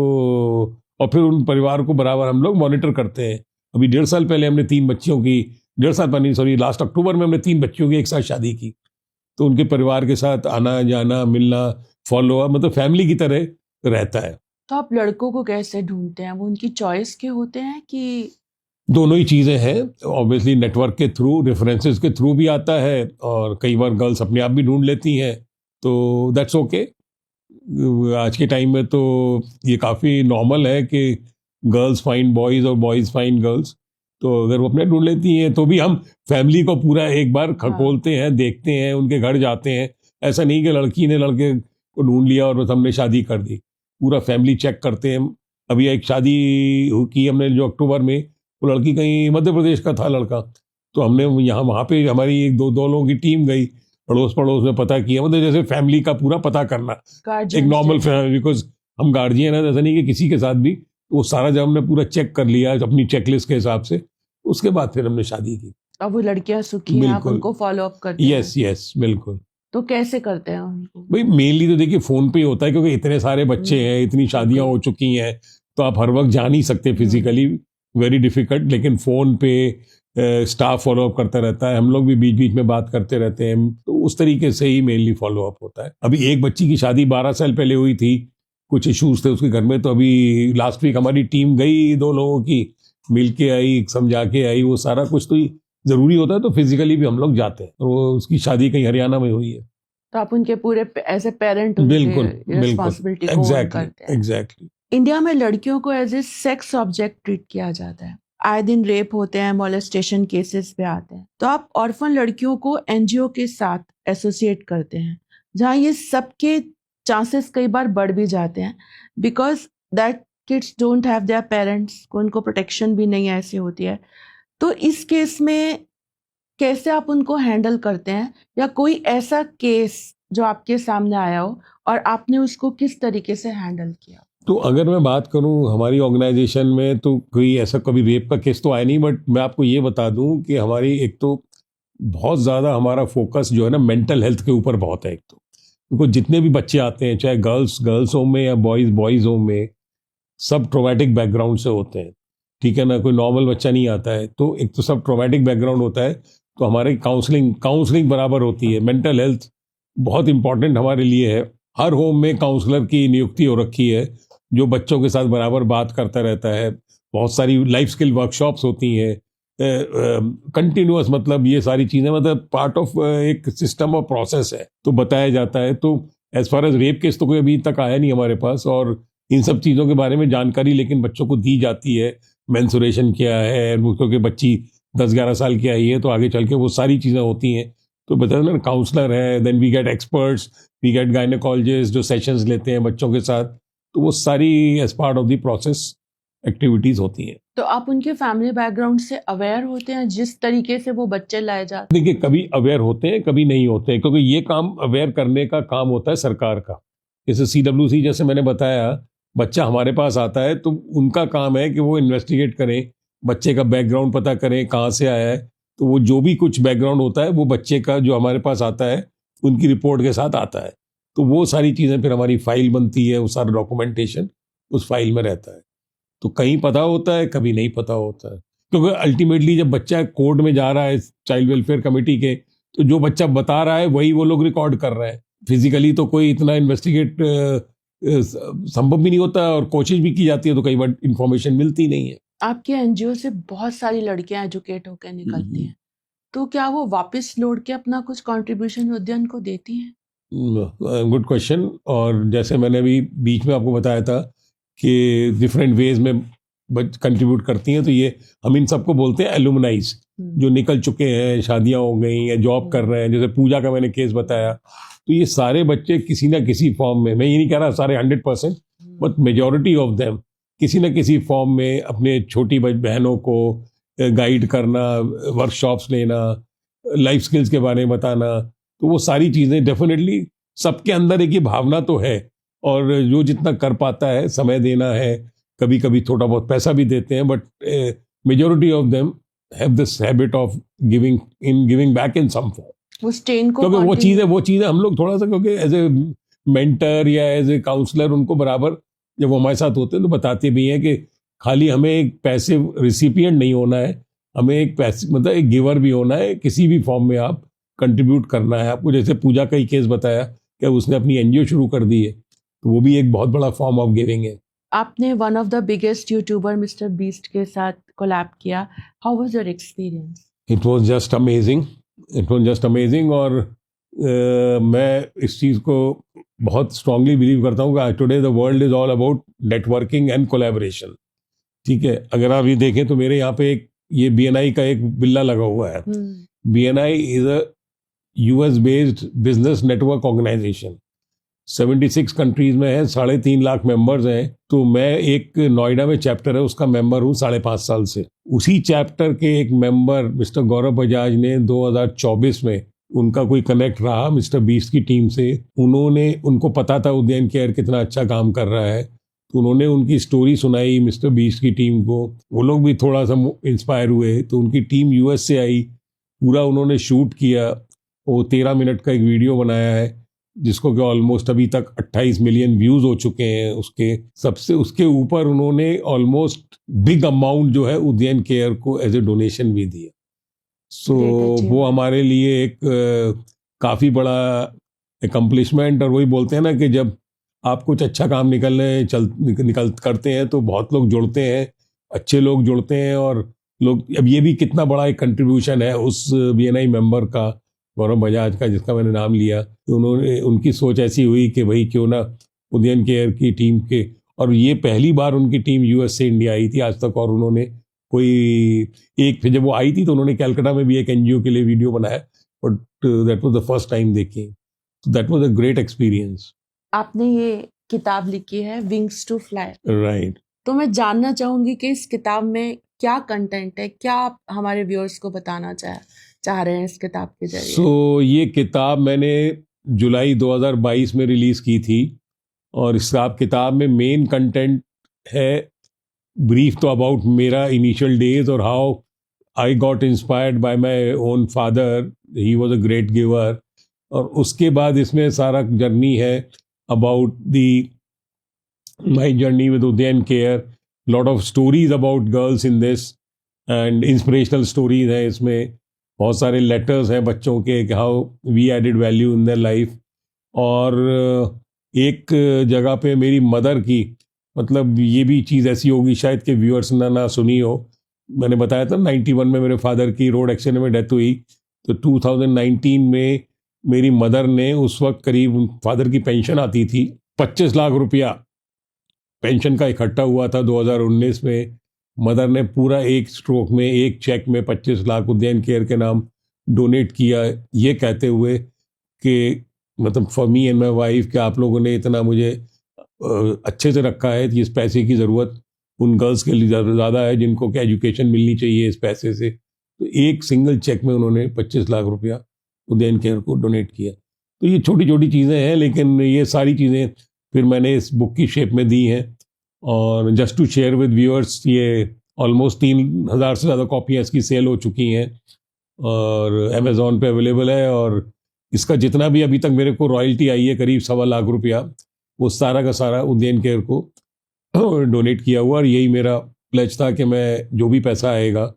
और फिर उन परिवार को बराबर हम लोग मॉनिटर करते हैं। अभी 1.5 साल पहले हमने 3 बच्चियों की, 1.5 साल पहले, सॉरी, लास्ट अक्टूबर में हमने 3 बच्चियों की एक साथ शादी की। तो उनके परिवार के साथ आना जाना, मिलना, फॉलो अप, मतलब फैमिली की तरह रहता है। तो आप लड़कों को कैसे ढूंढते हैं? वो उनकी चॉइस के होते हैं कि? दोनों ही चीज़ें हैं। ऑब्वियसली नेटवर्क के थ्रू, रेफरेंसेस के थ्रू भी आता है, और कई बार गर्ल्स अपने आप भी ढूंढ लेती हैं, तो दैट्स ओके। आज के टाइम में तो ये काफ़ी नॉर्मल है कि गर्ल्स फाइंड बॉयज़ और बॉयज़ फाइंड गर्ल्स। तो अगर वो अपने ढूंढ लेती हैं तो भी हम फैमिली को पूरा एक बार खटोलते हैं, देखते हैं, उनके घर जाते हैं। ऐसा नहीं कि लड़की ने लड़के को ढूंढ लिया और बस हमने शादी कर दी। पूरा फैमिली चेक करते हैं। अभी एक शादी की हमने जो अक्टूबर में, वो लड़की कहीं मध्य प्रदेश का था लड़का, तो हमने यहाँ वहाँ पे हमारी एक दो लोगों की टीम गई, पड़ोस में पता किया, मतलब जैसे फैमिली का पूरा पता करना, एक नॉर्मल फैमिली, बिकॉज हम गार्जियन है, ऐसा नहीं कि किसी के साथ भी। वो सारा जब हमने पूरा चेक कर लिया अपनी चेकलिस्ट के हिसाब से, उसके बाद फिर हमने शादी की। अब वो लड़कियां सुखी हैं, आप उनको फॉलो अप करते हैं? यस, बिल्कुल। तो कैसे करते हैं उनको? भाई मेनली तो देखिए फ़ोन पे ही होता है, क्योंकि इतने सारे बच्चे हैं, इतनी शादियां हो चुकी हैं, तो आप हर वक्त जा नहीं सकते फिजिकली, वेरी डिफिकल्ट। लेकिन फ़ोन पे स्टाफ फॉलो अप करता रहता है, हम लोग भी बीच बीच में बात करते रहते हैं, तो उस तरीके से ही मेनली फॉलो अप होता है। अभी एक बच्ची की शादी 12 साल पहले हुई थी, कुछ इश्यूज थे उसके घर में, तो अभी लास्ट वीक हमारी टीम गई, 2 लोगों की, मिल के आई, समझा के आई, वो सारा कुछ तो ज़रूरी होता है, तो फिजिकली भी हम लोग जाते हैं। वो उसकी शादी कहीं हरियाणा में हुई है, तो आप उनके पूरे एज ए पेरेंट बिल्कुल रिस्पॉन्सिबिलिटी को करते हैं। एग्जैक्टली। इंडिया में लड़कियों को as a sex object treat किया जाता है। आए दिन रेप होते हैं, मोलेस्टेशन केसेस पे आते हैं। तो आप ऑर्फन लड़कियों को एनजीओ के साथ एसोसिएट करते हैं, जहाँ ये सबके चांसेस कई बार बढ़ भी जाते हैं, because that kids don't have their parents, को उनको प्रोटेक्शन भी नहीं ऐसी होती है। तो इस केस में कैसे आप उनको हैंडल करते हैं, या कोई ऐसा केस जो आपके सामने आया हो और आपने उसको किस तरीके से हैंडल किया? तो अगर मैं बात करूं हमारी ऑर्गेनाइजेशन में, तो कोई ऐसा कभी रेप का केस तो आया नहीं, बट मैं आपको ये बता दूं कि हमारी एक तो बहुत ज़्यादा हमारा फोकस जो है ना मेंटल हेल्थ के ऊपर बहुत है। एक तो क्योंकि जितने भी बच्चे आते हैं, चाहे गर्ल्स होम में या बॉयज़ होम में, सब ट्रॉमेटिक बैकग्राउंड से होते हैं। ठीक है ना, कोई नॉर्मल बच्चा नहीं आता है, तो एक तो सब ट्रॉमेटिक बैकग्राउंड होता है, तो हमारी काउंसलिंग बराबर होती है। मेंटल हेल्थ बहुत इंपॉर्टेंट हमारे लिए है। हर होम में काउंसलर की नियुक्ति हो रखी है, जो बच्चों के साथ बराबर बात करता रहता है। बहुत सारी लाइफ स्किल वर्कशॉप्स होती हैं, कंटिन्यूअस, मतलब ये सारी चीज़ें मतलब पार्ट ऑफ एक सिस्टम और प्रोसेस है, तो बताया जाता है। तो as far as rape case तो कोई अभी तक आया नहीं हमारे पास, और इन सब चीज़ों के बारे में जानकारी लेकिन बच्चों को दी जाती है। मेंसुरेशन क्या है, क्योंकि बच्ची 10-11 साल की आई है, तो आगे चल के वो सारी चीज़ें होती हैं। तो बताया ना, काउंसलर है, then we get experts, we get gynaecologist जो सेशंस लेते हैं बच्चों के साथ, तो वो सारी as part of the process activities होती हैं। तो आप उनके फैमिली बैकग्राउंड से अवेयर होते हैं जिस तरीके से वो बच्चे लाए जाते देखिए, कभी अवेयर होते हैं, कभी नहीं होते हैं, क्योंकि ये काम अवेयर करने का काम होता है सरकार का। जैसे CWC, जैसे मैंने बताया, बच्चा हमारे पास आता है तो उनका काम है कि वो इन्वेस्टिगेट करें, बच्चे का बैकग्राउंड पता करें, कहाँ से आया है। तो वो जो भी कुछ बैकग्राउंड होता है वो बच्चे का जो हमारे पास आता है उनकी रिपोर्ट के साथ आता है। तो वो सारी चीज़ें फिर हमारी फाइल बनती है, वो सारा डॉक्यूमेंटेशन उस फाइल में रहता है। तो कहीं पता होता है, कभी नहीं पता होता है, क्योंकि अल्टीमेटली जब बच्चा कोर्ट में जा रहा है चाइल्ड वेलफेयर कमेटी के, तो जो बच्चा बता रहा है वही वो लोग रिकॉर्ड कर रहे हैं। फिजिकली तो कोई इतना इन्वेस्टिगेट संभव भी नहीं होता, और कोशिश भी की जाती है तो कई बार इंफॉर्मेशन मिलती नहीं है। आपके एनजीओ से बहुत सारी लड़कियां एजुकेट होकर निकलती हैं, तो क्या वो वापस लौट के अपना कुछ कंट्रीब्यूशन उद्यान को देती हैं? Good question. और जैसे मैंने अभी बीच में आपको बताया था कि डिफरेंट वेज में कंट्रीब्यूट करती हैं, तो ये हम इन सबको बोलते हैं एलुमनाइज, जो निकल चुके हैं, शादियां हो गई या जॉब कर रहे हैं। जैसे पूजा का मैंने केस बताया, तो ये सारे बच्चे किसी ना किसी फॉर्म में, मैं ये नहीं कह रहा सारे 100%, बट मेजॉरिटी ऑफ देम किसी ना किसी फॉर्म में अपने छोटी बहनों को गाइड करना, वर्कशॉप्स लेना, लाइफ स्किल्स के बारे में बताना, तो वो सारी चीज़ें डेफिनेटली सबके अंदर एक ये भावना तो है। और जो जितना कर पाता है, समय देना है, कभी कभी थोड़ा बहुत पैसा भी देते हैं, but majority of them have this habit of giving back in some form. वो स्टेन को क्योंकि वो चीज़ें हम लोग थोड़ा सा, क्योंकि एज ए मेंटर या एज ए काउंसलर उनको बराबर जब वो हमारे साथ होते हैं तो बताते भी हैं कि खाली हमें एक पैसे रिसिपिएंट नहीं होना है, हमें एक पैसे मतलब एक गिवर भी होना है। किसी भी फॉर्म में आप कंट्रीब्यूट करना है आपको। जैसे पूजा का ही केस बताया कि उसने अपनी एनजीओ शुरू कर दी है, तो वो भी एक बहुत बड़ा फॉर्म ऑफ गिविंग है। आपने one of the biggest YouTuber mister beast के साथ कोलैब किया, how was your experience? It was just amazing, it was just amazing. और मैं इस चीज़ को बहुत स्ट्रांगली बिलीव करता हूँ कि today the world is all about networking and collaboration. ठीक है, अगर आप ये देखें तो मेरे यहाँ पे एक ये BNI का एक बिल्ला लगा हुआ है। BNI is a US based business network organisation, 76 countries में है, 3.5 लाख मेंबर्स हैं। तो मैं एक नोएडा में चैप्टर है उसका मेंबर हूँ 5.5 साल से। उसी चैप्टर के एक मेंबर मिस्टर गौरव बजाज ने 2024 में उनका कोई कनेक्ट रहा मिस्टर बीस्ट की टीम से। उनको पता था उदयन केयर कितना अच्छा काम कर रहा है, तो उन्होंने उनकी स्टोरी सुनाई मिस्टर बीस्ट की टीम को। वो लोग भी थोड़ा सा इंस्पायर हुए, तो उनकी टीम US से आई, पूरा उन्होंने शूट किया। वो 13 मिनट का एक वीडियो बनाया है जिसको कि ऑलमोस्ट अभी तक 28 मिलियन व्यूज हो चुके हैं उसके। सबसे उसके ऊपर उन्होंने ऑलमोस्ट बिग अमाउंट जो है उदयन केयर को एज ए डोनेशन भी दिया। सो वो हमारे लिए एक काफ़ी बड़ा एकम्प्लिशमेंट। और वही बोलते हैं ना कि जब आप कुछ अच्छा काम निकल करते हैं तो बहुत लोग जुड़ते हैं, अच्छे लोग जुड़ते हैं। और लोग, अब ये भी कितना बड़ा एक कंट्रीब्यूशन है उस BNI मेंबर का, गौरव बजाज का, जिसका मैंने नाम लिया। तो उनकी सोच ऐसी हुई कि भाई क्यों ना उदयन केयर की टीम के, और ये पहली बार उनकी टीम US से इंडिया आई थी आज तक। और उन्होंने कोई एक, जब वो आई थी तो उन्होंने कैलकाटा में भी एक NGO के लिए वीडियो बनाया, but that was the first time they came, so that was a great experience. आपने ये किताब लिखी है विंग्स टू फ्लाई, राइट? तो मैं जानना चाहूंगी कि इस किताब में क्या कंटेंट है, क्या आप हमारे व्यूअर्स को बताना चाह रहे हैं इस किताब के जरिए? सो ये किताब मैंने जुलाई 2022 में रिलीज की थी, और इस किताब में मेन कंटेंट है ब्रीफ तो अबाउट मेरा इनिशियल डेज और how I got inspired by my own father, he was a great giver. और उसके बाद इसमें सारा जर्नी है about the my journey with Udayan care, lot of stories about girls in this and inspirational stories हैं इसमें, बहुत सारे लेटर्स हैं बच्चों के कि how we added value in their life. और एक जगह पे मेरी मदर की, मतलब ये भी चीज़ ऐसी होगी शायद कि व्यूअर्स ना सुनी हो, मैंने बताया था 91 में मेरे फादर की रोड एक्सीडेंट में डेथ हुई, तो 2019 में मेरी मदर ने, उस वक्त करीब फादर की पेंशन आती थी, 25 लाख रुपया पेंशन का इकट्ठा हुआ था 2019 में। मदर ने पूरा एक स्ट्रोक में, एक चेक में 25 लाख उद्यान केयर के नाम डोनेट किया, ये कहते हुए कि मतलब for me and my wife कि आप लोगों ने इतना मुझे अच्छे से रखा है कि इस पैसे की ज़रूरत उन गर्ल्स के लिए ज़्यादा है जिनको कि एजुकेशन मिलनी चाहिए इस पैसे से। तो एक सिंगल चेक में उन्होंने 25 लाख रुपया उदयन केयर को डोनेट किया। तो ये छोटी छोटी चीज़ें हैं, लेकिन ये सारी चीज़ें फिर मैंने इस बुक की शेप में दी हैं। और just to share with viewers, ये ऑलमोस्ट 3,000 से ज़्यादा कॉपियाँ इसकी सेल हो चुकी हैं और अमेज़ॉन पे अवेलेबल है। और इसका जितना भी अभी तक मेरे को रॉयल्टी आई है, करीब 1.25 लाख रुपया, वो सारा का सारा उदयन केयर को डोनेट किया हुआ। और यही मेरा प्लेज था कि मैं जो भी पैसा आएगा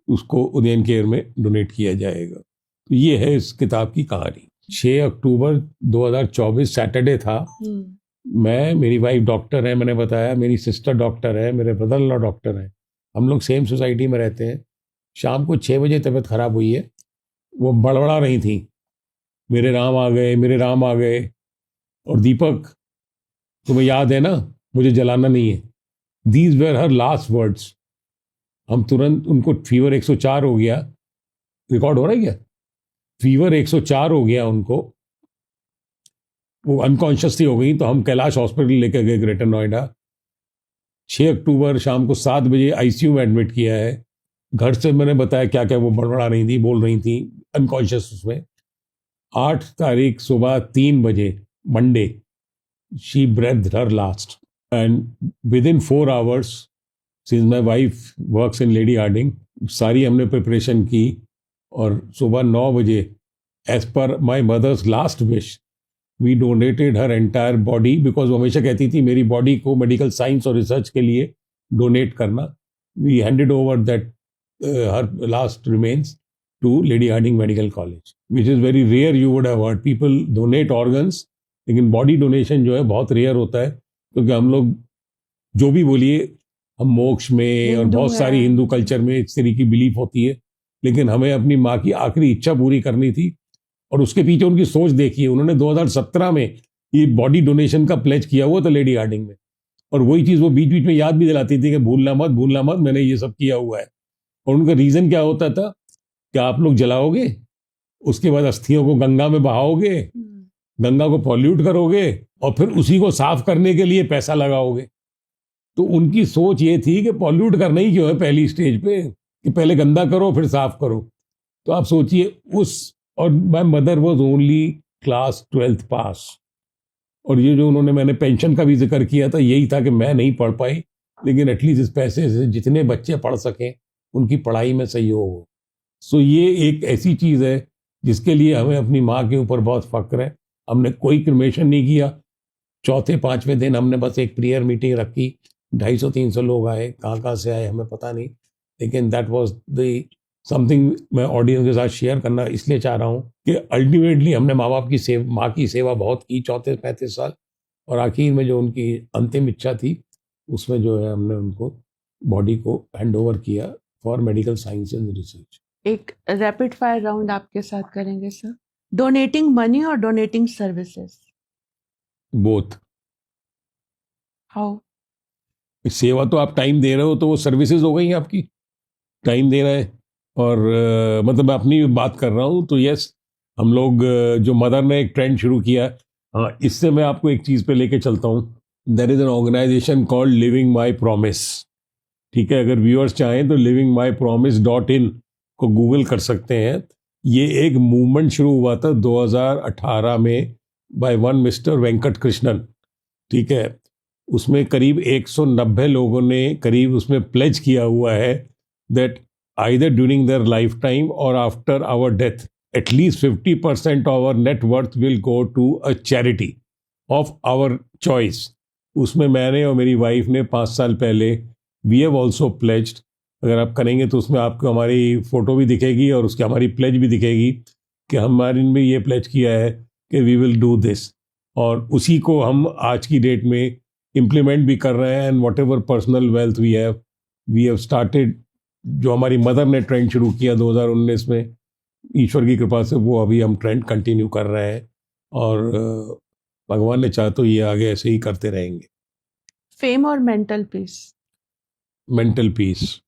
उसको उदयन केयर में डोनेट किया जाएगा। तो ये है इस किताब की कहानी। 6 अक्टूबर 2024 सैटरडे था। मैं, मेरी वाइफ डॉक्टर है, मैंने बताया, मेरी सिस्टर डॉक्टर है, मेरे ब्रदर इन लॉ डॉक्टर हैं, हम लोग सेम सोसाइटी में रहते हैं। शाम को 6 बजे तबीयत ख़राब हुई है, वो बड़बड़ा रही थी, मेरे राम आ गए, मेरे राम आ गए। और दीपक, तुम्हें याद है ना, मुझे जलाना नहीं है। These were her last words. हम तुरंत, उनको फीवर 104 हो गया, रिकॉर्ड हो रहा है क्या? फीवर 104 हो गया उनको, वो अनकॉन्शियस ही हो गई। तो हम कैलाश हॉस्पिटल लेकर गए ग्रेटर नोएडा। 6 अक्टूबर शाम को 7 बजे आईसीयू में एडमिट किया है। घर से मैंने बताया क्या क्या वो बड़बड़ा रही थी, बोल रही थी, अनकॉन्शियस उसमें। 8 तारीख सुबह 3 बजे, Monday, she breathed her last. And within 4 hours, since my wife works in Lady Hardinge, सारी हमने प्रिपरेशन की। और सुबह 9 बजे, as per my mother's last wish, we donated her entire body, because वो हमेशा कहती थी मेरी बॉडी को मेडिकल साइंस और रिसर्च के लिए डोनेट करना। We handed over that her last remains to Lady Hardinge medical college, which is very rare. You would have heard people donate organs, लेकिन बॉडी डोनेशन जो है बहुत रेयर होता है, क्योंकि हम लोग जो भी बोलिए, हम मोक्ष में और बहुत सारी हिंदू कल्चर में इस तरह की बिलीफ होती है, लेकिन हमें अपनी माँ की आखिरी इच्छा पूरी करनी थी। और उसके पीछे उनकी सोच देखिए, उन्होंने 2017 में ये बॉडी डोनेशन का प्लेज किया हुआ था लेडी हार्डिंग में। और वही चीज़ वो बीच बीच में याद भी दिलाती थी कि भूलना मत, मैंने ये सब किया हुआ है। और उनका रीज़न क्या होता था कि आप लोग जलाओगे, उसके बाद अस्थियों को गंगा में बहाओगे, गंगा को पॉल्यूट करोगे, और फिर उसी को साफ करने के लिए पैसा लगाओगे। तो उनकी सोच ये थी कि पॉल्यूट करना ही क्यों है पहली स्टेज पे, कि पहले गंदा करो फिर साफ करो। तो आप सोचिए उस, और my mother was only class 12th पास। और ये जो उन्होंने, मैंने पेंशन का भी जिक्र किया था, यही था कि मैं नहीं पढ़ पाई, लेकिन एटलीस्ट इस पैसे से जितने बच्चे पढ़ सकें उनकी पढ़ाई में सहयोग हो। सो ये एक ऐसी चीज़ है जिसके लिए हमें अपनी माँ के ऊपर बहुत फक्र है। हमने कोई क्रिमेशन नहीं किया। चौथे 5वें दिन हमने बस एक प्रेयर मीटिंग रखी, 250-300 लोग आए, कहाँ से आए हमें पता नहीं, लेकिन दैट वाज द समथिंग मैं ऑडियंस के साथ शेयर करना इसलिए चाह रहा हूँ कि अल्टीमेटली हमने माँ की सेवा बहुत की 34-35 साल, और आखिर में जो उनकी अंतिम इच्छा थी उसमें जो है हमने उनको बॉडी को हैंड ओवर किया for medical science and research. एक रैपिड फायर राउंड आपके साथ करेंगे सर। डोनेटिंग मनी और डोनेटिंग सर्विसेज? बोथ। हाउ? सेवा तो आप टाइम दे रहे हो, तो वो सर्विसेज हो गई आपकी, टाइम दे रहे हैं। और मतलब मैं अपनी बात कर रहा हूँ तो यस, हम लोग जो मदर ने एक ट्रेंड शुरू किया, हाँ, इससे मैं आपको एक चीज़ पे लेके चलता हूँ। There is an organisation called living my promise. ठीक है, अगर व्यूअर्स चाहें तो livingmypromise.in को गूगल कर सकते हैं। ये एक मूवमेंट शुरू हुआ था 2018 में by one Mr Venkat Krishnan. ठीक है, उसमें करीब 190 लोगों ने करीब उसमें प्लेज किया हुआ है that either during their lifetime or after our death, at least 50% of our net worth will go to a charity of our choice. उसमें मैंने और मेरी वाइफ ने 5 साल पहले वी हैव ऑल्सो प्लेज्ड, अगर आप करेंगे तो उसमें आपको हमारी फ़ोटो भी दिखेगी और उसकी हमारी प्लेज भी दिखेगी कि हमारे ने ये प्लेज किया है कि वी विल डू दिस, और उसी को हम आज की डेट में इम्प्लीमेंट भी कर रहे हैं। And whatever personal wealth we have started, जो हमारी मदर ने ट्रेंड शुरू किया 2019 में, ईश्वर की कृपा से वो अभी हम ट्रेंड कंटिन्यू कर रहे हैं, और भगवान ने चाहा तो ये आगे ऐसे ही करते रहेंगे। फेम और मेंटल पीस? मेंटल पीस,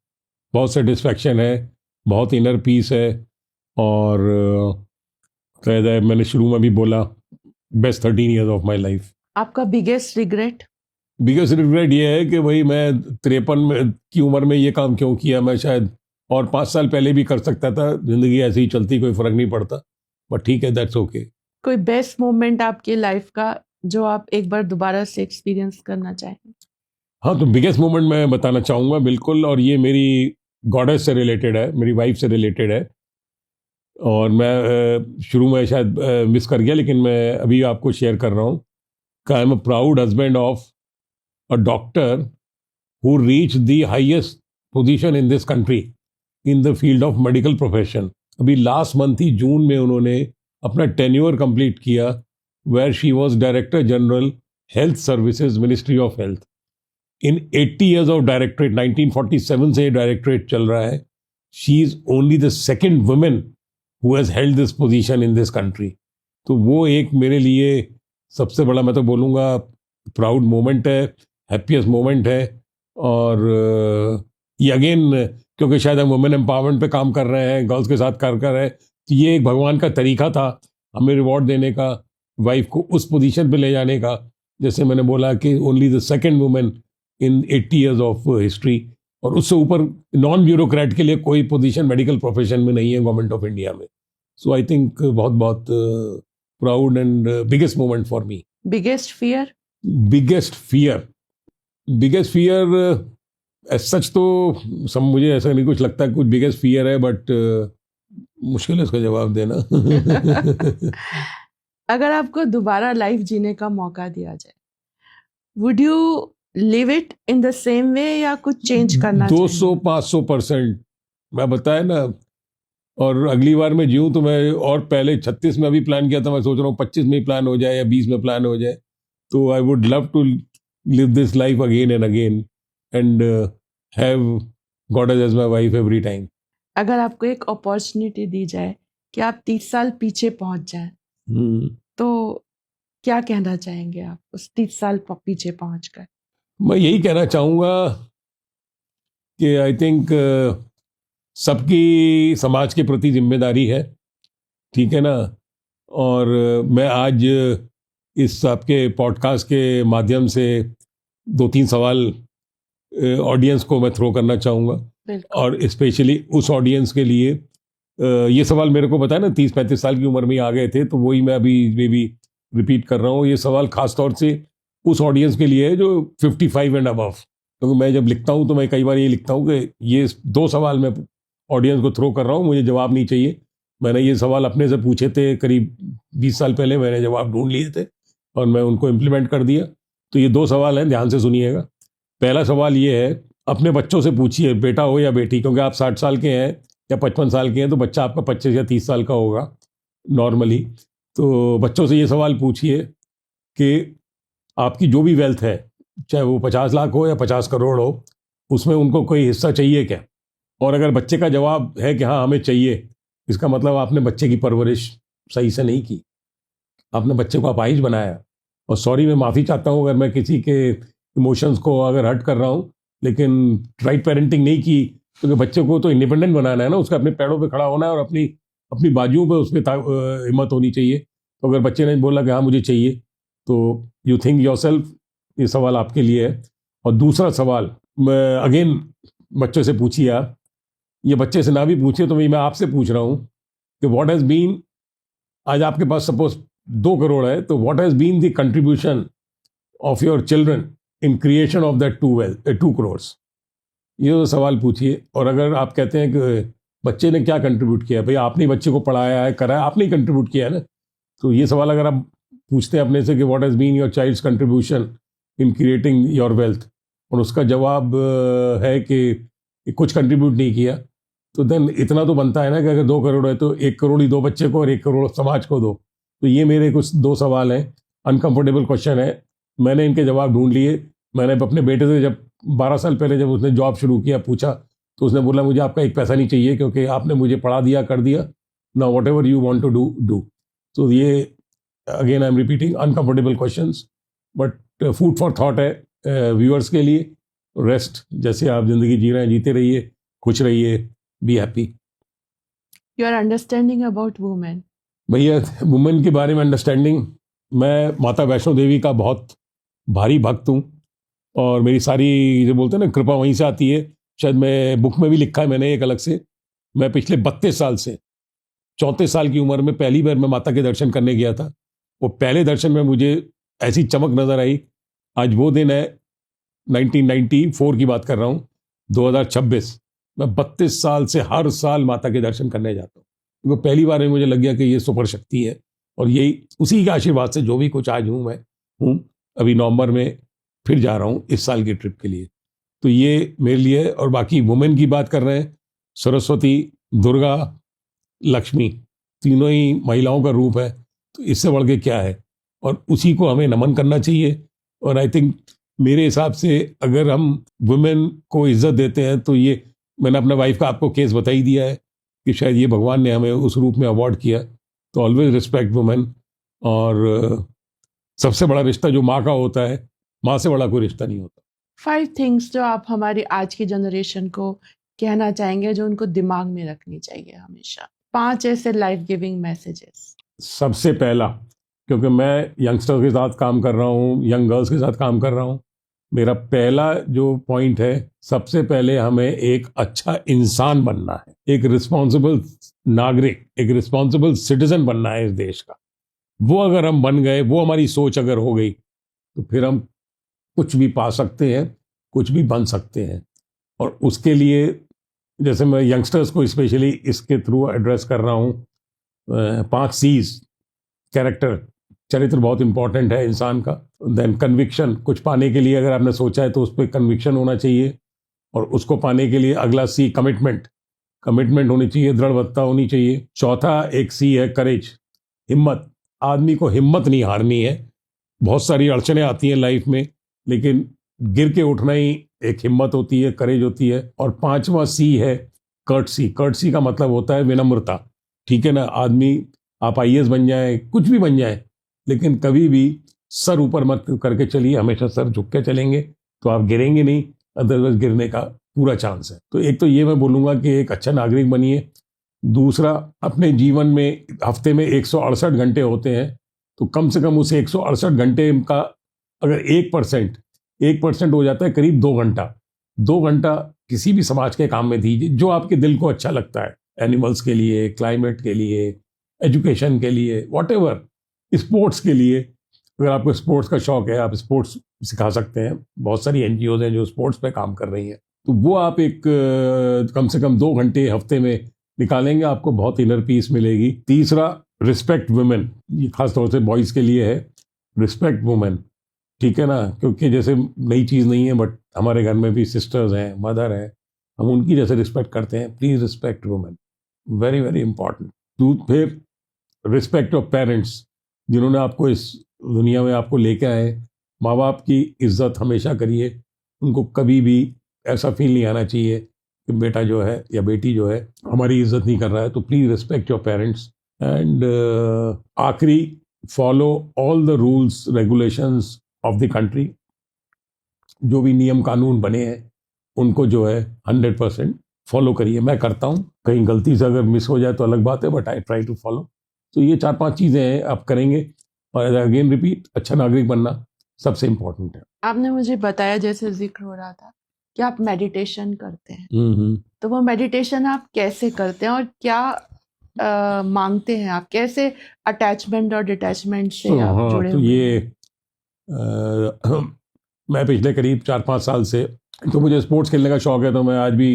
बहुत सेटिस्फैक्शन है, बहुत इनर पीस है, और शायद मैंने शुरू में भी बोला, best 13 years of my life. आपका बिगेस्ट रिग्रेट? बिगेस्ट रिग्रेट ये है कि भाई मैं 53 की उम्र में ये काम क्यों किया। मैं शायद और 5 साल पहले भी कर सकता था, जिंदगी ऐसे ही चलती, कोई फर्क नहीं पड़ता, बट ठीक है, दैट्स ओके। कोई बेस्ट मोमेंट आपकी लाइफ का जो आप एक बार दोबारा से एक्सपीरियंस करना चाहें? हाँ, तो बिगेस्ट मोमेंट मैं बताना चाहूँगा बिल्कुल, और ये मेरी गॉडेस से रिलेटेड है, मेरी वाइफ से रिलेटेड है, और मैं शुरू में शायद मिस कर गया, लेकिन मैं अभी आपको शेयर कर रहा हूँ। I am a proud husband of a doctor who reached the highest position in this country in the field of medical profession. अभी लास्ट मंथ ही जून में उन्होंने अपना टेन्योर कंप्लीट किया, where she was Director General Health Services, Ministry of Health. In 80 years of directorate, 1947 से directorate चल रहा है, she is only the second woman who has held this position in this country. तो वो एक मेरे लिए सबसे बड़ा, मैं तो बोलूँगा, प्राउड मोमेंट है, हैप्पीएस्ट मोमेंट है। और ये अगेन, क्योंकि शायद हम वुमेन एम्पावरमेंट पे काम कर रहे हैं, गर्ल्स के साथ कर रहे हैं, तो ये एक भगवान का तरीका था हमें रिवॉर्ड देने का, वाइफ को उस पोजीशन पे ले जाने का। जैसे मैंने बोला कि only the second women in 80 years of history, और उससे ऊपर नॉन ब्यूरोक्रेट के लिए कोई पोजीशन मेडिकल प्रोफेशन में नहीं है गवर्नमेंट ऑफ इंडिया में। सो आई थिंक बहुत बहुत proud and biggest moment for me. Biggest fear? Biggest fear सच तो सब, मुझे ऐसा नहीं कुछ लगता कुछ बिगेस्ट फियर है, बट मुश्किल है इसका जवाब देना। अगर आपको दोबारा लाइफ जीने का मौका दिया जाए, would you live it in the same way या कुछ चेंज करना? 200-500% मैं बताया ना। और अगली बार मैं जीऊँ तो मैं, और पहले 36 में अभी प्लान किया था, मैं सोच रहा हूँ 25 में प्लान हो जाए या 20 में प्लान हो जाए। तो I would love to live this life again and again and have goddess as my wife every time. अगर आपको एक अपॉर्चुनिटी दी जाए कि आप 30 साल पीछे पहुंच जाएं, तो क्या कहना चाहेंगे आप उस 30 साल पीछे पहुंचकर? मैं यही कहना चाहूँगा कि आई थिंक सबकी समाज के प्रति जिम्मेदारी है, ठीक है ना। और मैं आज इस आपके पॉडकास्ट के माध्यम से 2-3 सवाल ऑडियंस को मैं थ्रो करना चाहूँगा, और स्पेशली उस ऑडियंस के लिए ये सवाल मेरे को बताया ना 30-35 साल की उम्र में आ गए थे, तो वही मैं अभी भी रिपीट कर रहा हूँ। ये सवाल खास तौर से उस ऑडियंस के लिए है जो 55 एंड अबव, क्योंकि मैं जब लिखता हूँ तो मैं कई बार ये लिखता हूँ कि ये 2 सवाल मैं ऑडियंस को थ्रो कर रहा हूँ, मुझे जवाब नहीं चाहिए। मैंने ये सवाल अपने से पूछे थे करीब 20 साल पहले, मैंने जवाब ढूंढ लिए थे और मैं उनको इम्प्लीमेंट कर दिया। तो ये 2 सवाल हैं, ध्यान से सुनिएगा। पहला सवाल ये है, अपने बच्चों से पूछिए, बेटा हो या बेटी, क्योंकि आप 60 साल के हैं या 55 साल के हैं, तो बच्चा आपका 25 या 30 साल का होगा नॉर्मली। तो बच्चों से ये सवाल पूछिए कि आपकी जो भी वेल्थ है, चाहे वो 50 लाख हो या 50 करोड़ हो, उसमें उनको कोई हिस्सा चाहिए क्या? और अगर बच्चे का जवाब है कि हाँ हमें चाहिए, इसका मतलब आपने बच्चे की परवरिश सही से नहीं की, आपने बच्चे को अपाहिज बनाया। और सॉरी, मैं माफ़ी चाहता हूँ अगर मैं किसी के इमोशंस को अगर हर्ट कर रहा हूँ, लेकिन राइट पेरेंटिंग नहीं की, क्योंकि बच्चे को तो इंडिपेंडेंट बनाना है ना, उसका अपने पैरों पे खड़ा होना है और अपनी बाजुओं पे उसमें हिम्मत होनी चाहिए। तो अगर बच्चे ने बोला कि हाँ मुझे चाहिए, तो यू थिंक योरसेल्फ, ये सवाल आपके लिए है। और दूसरा सवाल, मैं अगेन बच्चों से पूछिए आप, ये बच्चे से ना भी पूछिए तो मैं आपसे पूछ रहा हूँ कि व्हाट हैज़ बीन, आज आपके पास सपोज 2 करोड़ है, तो what has been the contribution of your children in creation of that 2 crore. ये तो सवाल पूछिए। और अगर आप कहते हैं कि बच्चे ने क्या कंट्रीब्यूट किया, भाई आपने बच्चे को पढ़ाया है, कराया, आपने ही कंट्रीब्यूट किया है ना। तो ये सवाल अगर आप पूछते हैं अपने से कि what has been your child's contribution in creating your wealth, और उसका जवाब है कि कुछ कंट्रीब्यूट नहीं किया, तो देन इतना तो बनता है ना कि अगर 2 करोड़ है तो 1 करोड़ ही दो बच्चे को और 1 करोड़ समाज को दो। तो ये मेरे कुछ 2 सवाल हैं, अनकंफर्टेबल क्वेश्चन है, मैंने इनके जवाब ढूंढ लिए। मैंने अपने बेटे से जब 12 साल पहले जब उसने जॉब शुरू किया पूछा, तो उसने बोला मुझे आपका एक पैसा नहीं चाहिए क्योंकि आपने मुझे पढ़ा दिया, कर दिया, ना whatever you want to do do. तो ये again I am repeating uncomfortable questions, but food for thought है व्यूअर्स के लिए। रेस्ट, जैसे आप जिंदगी जी रहे हैं जीते रहिए, खुश रहिए, be happy. Your understanding about women. भैया वुमेन के बारे में अंडरस्टैंडिंग, मैं माता वैष्णो देवी का बहुत भारी भक्त हूँ और मेरी सारी जो बोलते हैं ना कृपा वहीं से आती है। शायद मैं बुक में भी लिखा है मैंने एक अलग से, मैं पिछले 32 साल से 34 साल की उम्र में पहली बार मैं माता के दर्शन करने गया था। वो पहले दर्शन में मुझे ऐसी चमक नजर आई। आज वो दिन है, 1994 की बात कर रहा हूँ, 2026। मैं 32 साल से हर साल माता के दर्शन करने जाता हूँ, क्योंकि पहली बार में मुझे लग गया कि ये सुपर शक्ति है, और यही उसी के आशीर्वाद से जो भी कुछ आज हूँ मैं हूँ। अभी नवंबर में फिर जा रहा हूँ इस साल की ट्रिप के लिए। तो ये मेरे लिए, और बाकी वुमेन की बात कर रहे हैं, सरस्वती, दुर्गा, लक्ष्मी, तीनों ही महिलाओं का रूप है, तो इससे बढ़ के क्या है, और उसी को हमें नमन करना चाहिए। और आई थिंक मेरे हिसाब से अगर हम वुमेन को इज्जत देते हैं तो ये, मैंने अपने वाइफ का आपको केस बता ही दिया है कि शायद ये भगवान ने हमें उस रूप में अवार्ड किया। तो ऑलवेज रिस्पेक्ट वुमेन। और सबसे बड़ा रिश्ता जो माँ का होता है, माँ से बड़ा कोई रिश्ता नहीं होता। 5 things जो आप हमारी आज की जनरेशन को कहना चाहेंगे, जो उनको दिमाग में रखनी चाहिए हमेशा। 5 ऐसे लाइफ गिविंग मैसेजेस। सबसे पहला, क्योंकि मैं यंगस्टर्स के साथ काम कर रहा हूँ, यंग गर्ल्स के साथ काम कर रहा हूँ, मेरा पहला जो पॉइंट है, सबसे पहले हमें एक अच्छा इंसान बनना है, एक रिस्पॉन्सिबल नागरिक, एक रिस्पॉन्सिबल सिटीजन बनना है इस देश का। वो अगर हम बन गए, वो हमारी सोच अगर हो गई, तो फिर हम कुछ भी पा सकते हैं, कुछ भी बन सकते हैं। और उसके लिए, जैसे मैं यंगस्टर्स को स्पेशली इसके थ्रू एड्रेस कर रहा हूँ, 5 C's, कैरेक्टर, चरित्र बहुत इंपॉर्टेंट है इंसान का। देन कन्विक्शन, कुछ पाने के लिए अगर आपने सोचा है तो उस पर कन्विक्शन होना चाहिए, और उसको पाने के लिए अगला C, कमिटमेंट, कमिटमेंट होनी चाहिए, दृढ़ता होनी चाहिए। चौथा एक C है करेज, हिम्मत। आदमी को हिम्मत नहीं हारनी है। बहुत सारी अड़चने आती हैं लाइफ में, लेकिन गिर के उठना ही एक हिम्मत होती है, करेज होती है। और 5वां C है कर्टसी। कर्टसी का मतलब होता है विनम्रता। ठीक है ना, आदमी आप IAS बन जाए, कुछ भी बन जाए, लेकिन कभी भी सर ऊपर मत करके चलिए, हमेशा सर झुक के चलेंगे तो आप गिरेंगे नहीं, अदरवाइज गिरने का पूरा चांस है। तो एक तो ये मैं बोलूँगा कि एक अच्छा नागरिक बनिए। दूसरा, अपने जीवन में हफ्ते में 168 घंटे होते हैं, तो कम से कम उस 168 घंटे का अगर 1% हो जाता है, करीब 2 घंटा, 2 घंटा किसी भी समाज के काम में दीजिए जो आपके दिल को अच्छा लगता है। एनिमल्स के लिए, क्लाइमेट के लिए, एजुकेशन के लिए, वॉटेवर, स्पोर्ट्स के लिए। अगर आपको स्पोर्ट्स का शौक है, आप स्पोर्ट्स सिखा सकते हैं। बहुत सारी NGOs हैं जो स्पोर्ट्स पे काम कर रही हैं, तो वो आप एक कम से कम 2 घंटे हफ्ते में निकालेंगे, आपको बहुत इनर पीस मिलेगी। तीसरा, रिस्पेक्ट वुमेन, ये खास तौर से बॉयज़ के लिए है, रिस्पेक्ट वुमेन। ठीक है ना, क्योंकि जैसे नई चीज़ नहीं है, बट हमारे घर में भी सिस्टर्स हैं, मदर है, हम उनकी जैसे रिस्पेक्ट करते हैं, please respect women, very very important. फिर रिस्पेक्ट ऑफ पेरेंट्स, जिन्होंने आपको इस दुनिया में आपको लेके आए। माँ बाप की इज्जत हमेशा करिए, उनको कभी भी ऐसा फील नहीं आना चाहिए कि बेटा जो है या बेटी जो है हमारी इज्जत नहीं कर रहा है। तो please respect your parents. And आखिरी, follow all the rules regulations of the country. जो भी नियम कानून बने हैं उनको जो है 100% फॉलो करिए। मैं करता हूँ, कहीं गलती से अगर मिस हो जाए तो अलग बात है, but I try to follow. तो ये 4-5 चीज़ें हैं, आप करेंगे। और अगेन रिपीट, अच्छा नागरिक बनना सबसे इम्पोर्टेंट है। आपने मुझे बताया, जैसे जिक्र हो रहा था, कि आप मेडिटेशन करते हैं। तो वो मेडिटेशन आप कैसे करते हैं और क्या मांगते हैं आप? कैसे अटैचमेंट और डिटैचमेंट से आप हाँ, जुड़े तो हुए ये हैं? मैं पिछले करीब 4-5 साल से, तो मुझे स्पोर्ट्स खेलने का शौक है, तो मैं आज भी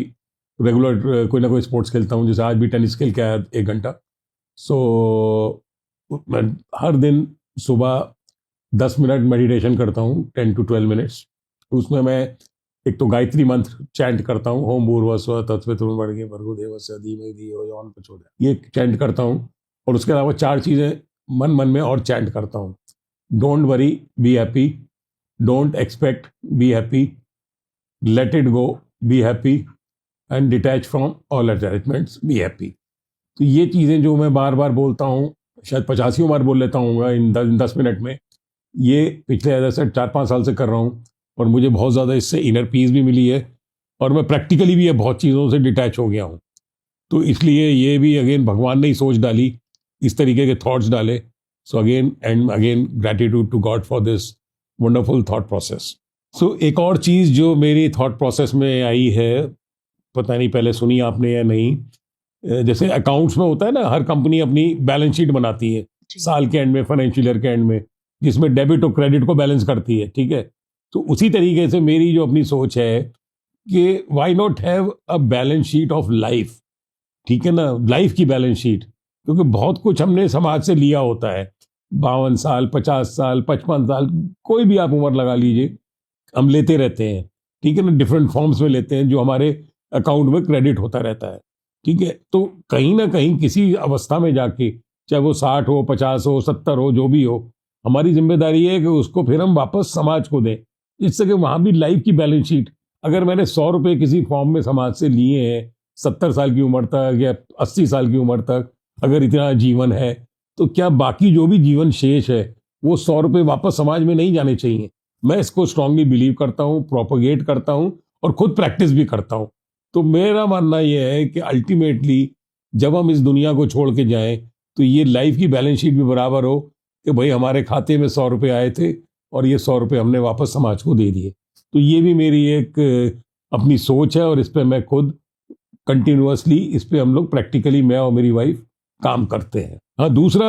रेगुलर कोई ना कोई स्पोर्ट्स खेलता हूँ। जैसे आज भी टेनिस खेल के आया 1 घंटा। सो मैं हर दिन सुबह 10 मिनट मेडिटेशन करता हूँ, 10 to 12 मिनट्स। उसमें मैं एक तो गायत्री मंत्र चैंट करता हूँ, ओम भूर्भुवस्सुवः तत्सवितुर्वरेण्यं भर्गो देवस्य धीमहि धियो यो न प्रचोदयात्, ये चैंट करता हूँ। और उसके अलावा 4 चीज़ें मन मन में और चैंट करता हूँ। Don't worry, be happy, don't expect, be happy, let it go, be happy, and detach from all attachments, be happy. तो ये चीज़ें जो मैं बार बार बोलता हूँ, शायद 85 बार बोल लेता हूँ इन 10 मिनट में, ये पिछले जैसे 4-5 साल से कर रहा हूँ और मुझे बहुत ज़्यादा इससे इनर पीस भी मिली है और मैं प्रैक्टिकली भी ये बहुत चीज़ों से डिटैच हो गया हूँ। तो इसलिए ये भी अगेन भगवान ने ही सोच डाली, इस तरीके के थॉट्स डाले। So again and again gratitude to God for this wonderful thought process. सो एक और चीज़ जो मेरी थॉट प्रोसेस में आई है, पता नहीं पहले सुनी आपने या नहीं, जैसे अकाउंट्स में होता है ना, हर कंपनी अपनी बैलेंस शीट बनाती है साल के एंड में, फाइनेंशियल ईयर के एंड में, जिसमें डेबिट और क्रेडिट को बैलेंस करती है, ठीक है। तो उसी तरीके से मेरी जो अपनी सोच है कि why not have a balance sheet of life, ठीक है ना, लाइफ की बैलेंस शीट। क्योंकि बहुत कुछ हमने समाज से लिया होता है, 52 साल, 50 साल, 55 साल, कोई भी आप उम्र लगा लीजिए, हम लेते रहते हैं, ठीक है ना, डिफरेंट फॉर्म्स में लेते हैं जो हमारे अकाउंट में क्रेडिट होता रहता है, ठीक है। तो कहीं ना कहीं किसी अवस्था में जाके, चाहे वो 60 हो, 50 हो, 70 हो, जो भी हो, हमारी जिम्मेदारी है कि उसको फिर हम वापस समाज को दें, जिससे कि वहाँ भी लाइफ की बैलेंस शीट, अगर मैंने 100 रुपये किसी फॉर्म में समाज से लिए हैं 70 साल की उम्र तक या 80 साल की उम्र तक, अगर इतना जीवन है, तो क्या बाकी जो भी जीवन शेष है वो 100 रुपये वापस समाज में नहीं जाने चाहिए? मैं इसको स्ट्रांगली बिलीव करता हूँ, प्रोपोगेट करता हूँ और खुद प्रैक्टिस भी करता हूँ। तो मेरा मानना यह है कि अल्टीमेटली जब हम इस दुनिया को छोड़ के जाएं तो ये लाइफ की बैलेंस शीट भी बराबर हो कि भाई हमारे खाते में 100 रुपये आए थे और ये 100 रुपये हमने वापस समाज को दे दिए। तो ये भी मेरी एक अपनी सोच है और इस पर मैं खुद कंटिन्यूअसली, इस पे हम लोग प्रैक्टिकली, मैं और मेरी वाइफ काम करते हैं। हाँ, दूसरा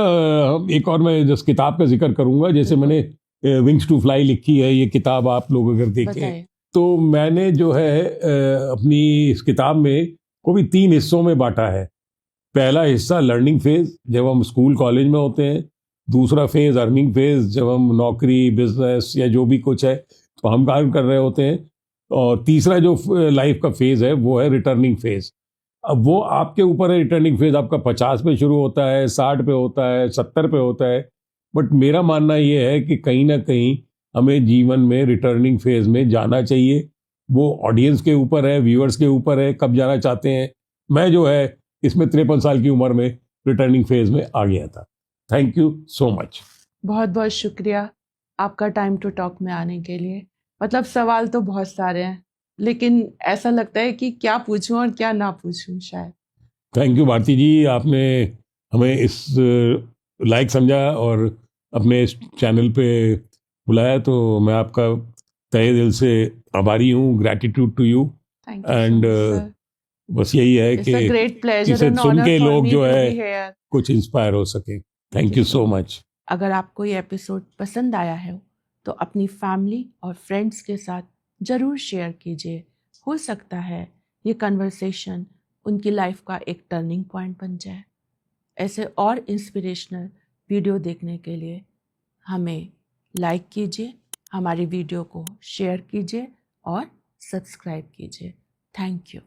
एक और मैं जिस किताब का जिक्र करूंगा, जैसे मैंने विंग्स टू फ्लाई लिखी है, ये किताब आप लोग अगर देखें तो मैंने जो है अपनी इस किताब में को भी 3 हिस्सों में बांटा है। पहला हिस्सा लर्निंग फेज, जब हम स्कूल कॉलेज में होते हैं। दूसरा फेज अर्निंग फेज, जब हम नौकरी, बिजनेस या जो भी कुछ है तो हम काम कर रहे होते हैं। और तीसरा जो लाइफ का फेज है वो है रिटर्निंग फेज। अब वो आपके ऊपर है, रिटर्निंग फेज आपका 50 पे शुरू होता है, 60 पे होता है, 70 पे होता है। बट मेरा मानना ये है कि कहीं ना कहीं हमें जीवन में रिटर्निंग फेज में जाना चाहिए। वो ऑडियंस के ऊपर है, व्यूअर्स के ऊपर है, कब जाना चाहते हैं। मैं जो है इसमें 53 साल की उम्र में रिटर्निंग फेज में आ गया था। Thank you so much. बहुत बहुत शुक्रिया आपका टाइम टू टॉक में आने के लिए। मतलब सवाल तो बहुत सारे हैं, लेकिन ऐसा लगता है कि क्या पूछूं और क्या ना पूछूं शायद। थैंक यू भारती जी, आपने हमें इस लायक समझा और अपने इस चैनल पे बुलाया, तो मैं आपका तहे दिल से आभारी हूँ। Gratitude to you. एंड बस यही है कि इसे सुन के लोग जो है कुछ इंस्पायर हो सके। Thank you so much. अगर आपको ये एपिसोड पसंद आया है तो अपनी फैमिली और फ्रेंड्स के साथ ज़रूर शेयर कीजिए। हो सकता है ये कन्वर्सेशन उनकी लाइफ का एक टर्निंग पॉइंट बन जाए। ऐसे और इंस्पिरेशनल वीडियो देखने के लिए हमें लाइक कीजिए, हमारी वीडियो को शेयर कीजिए और सब्सक्राइब कीजिए। Thank you.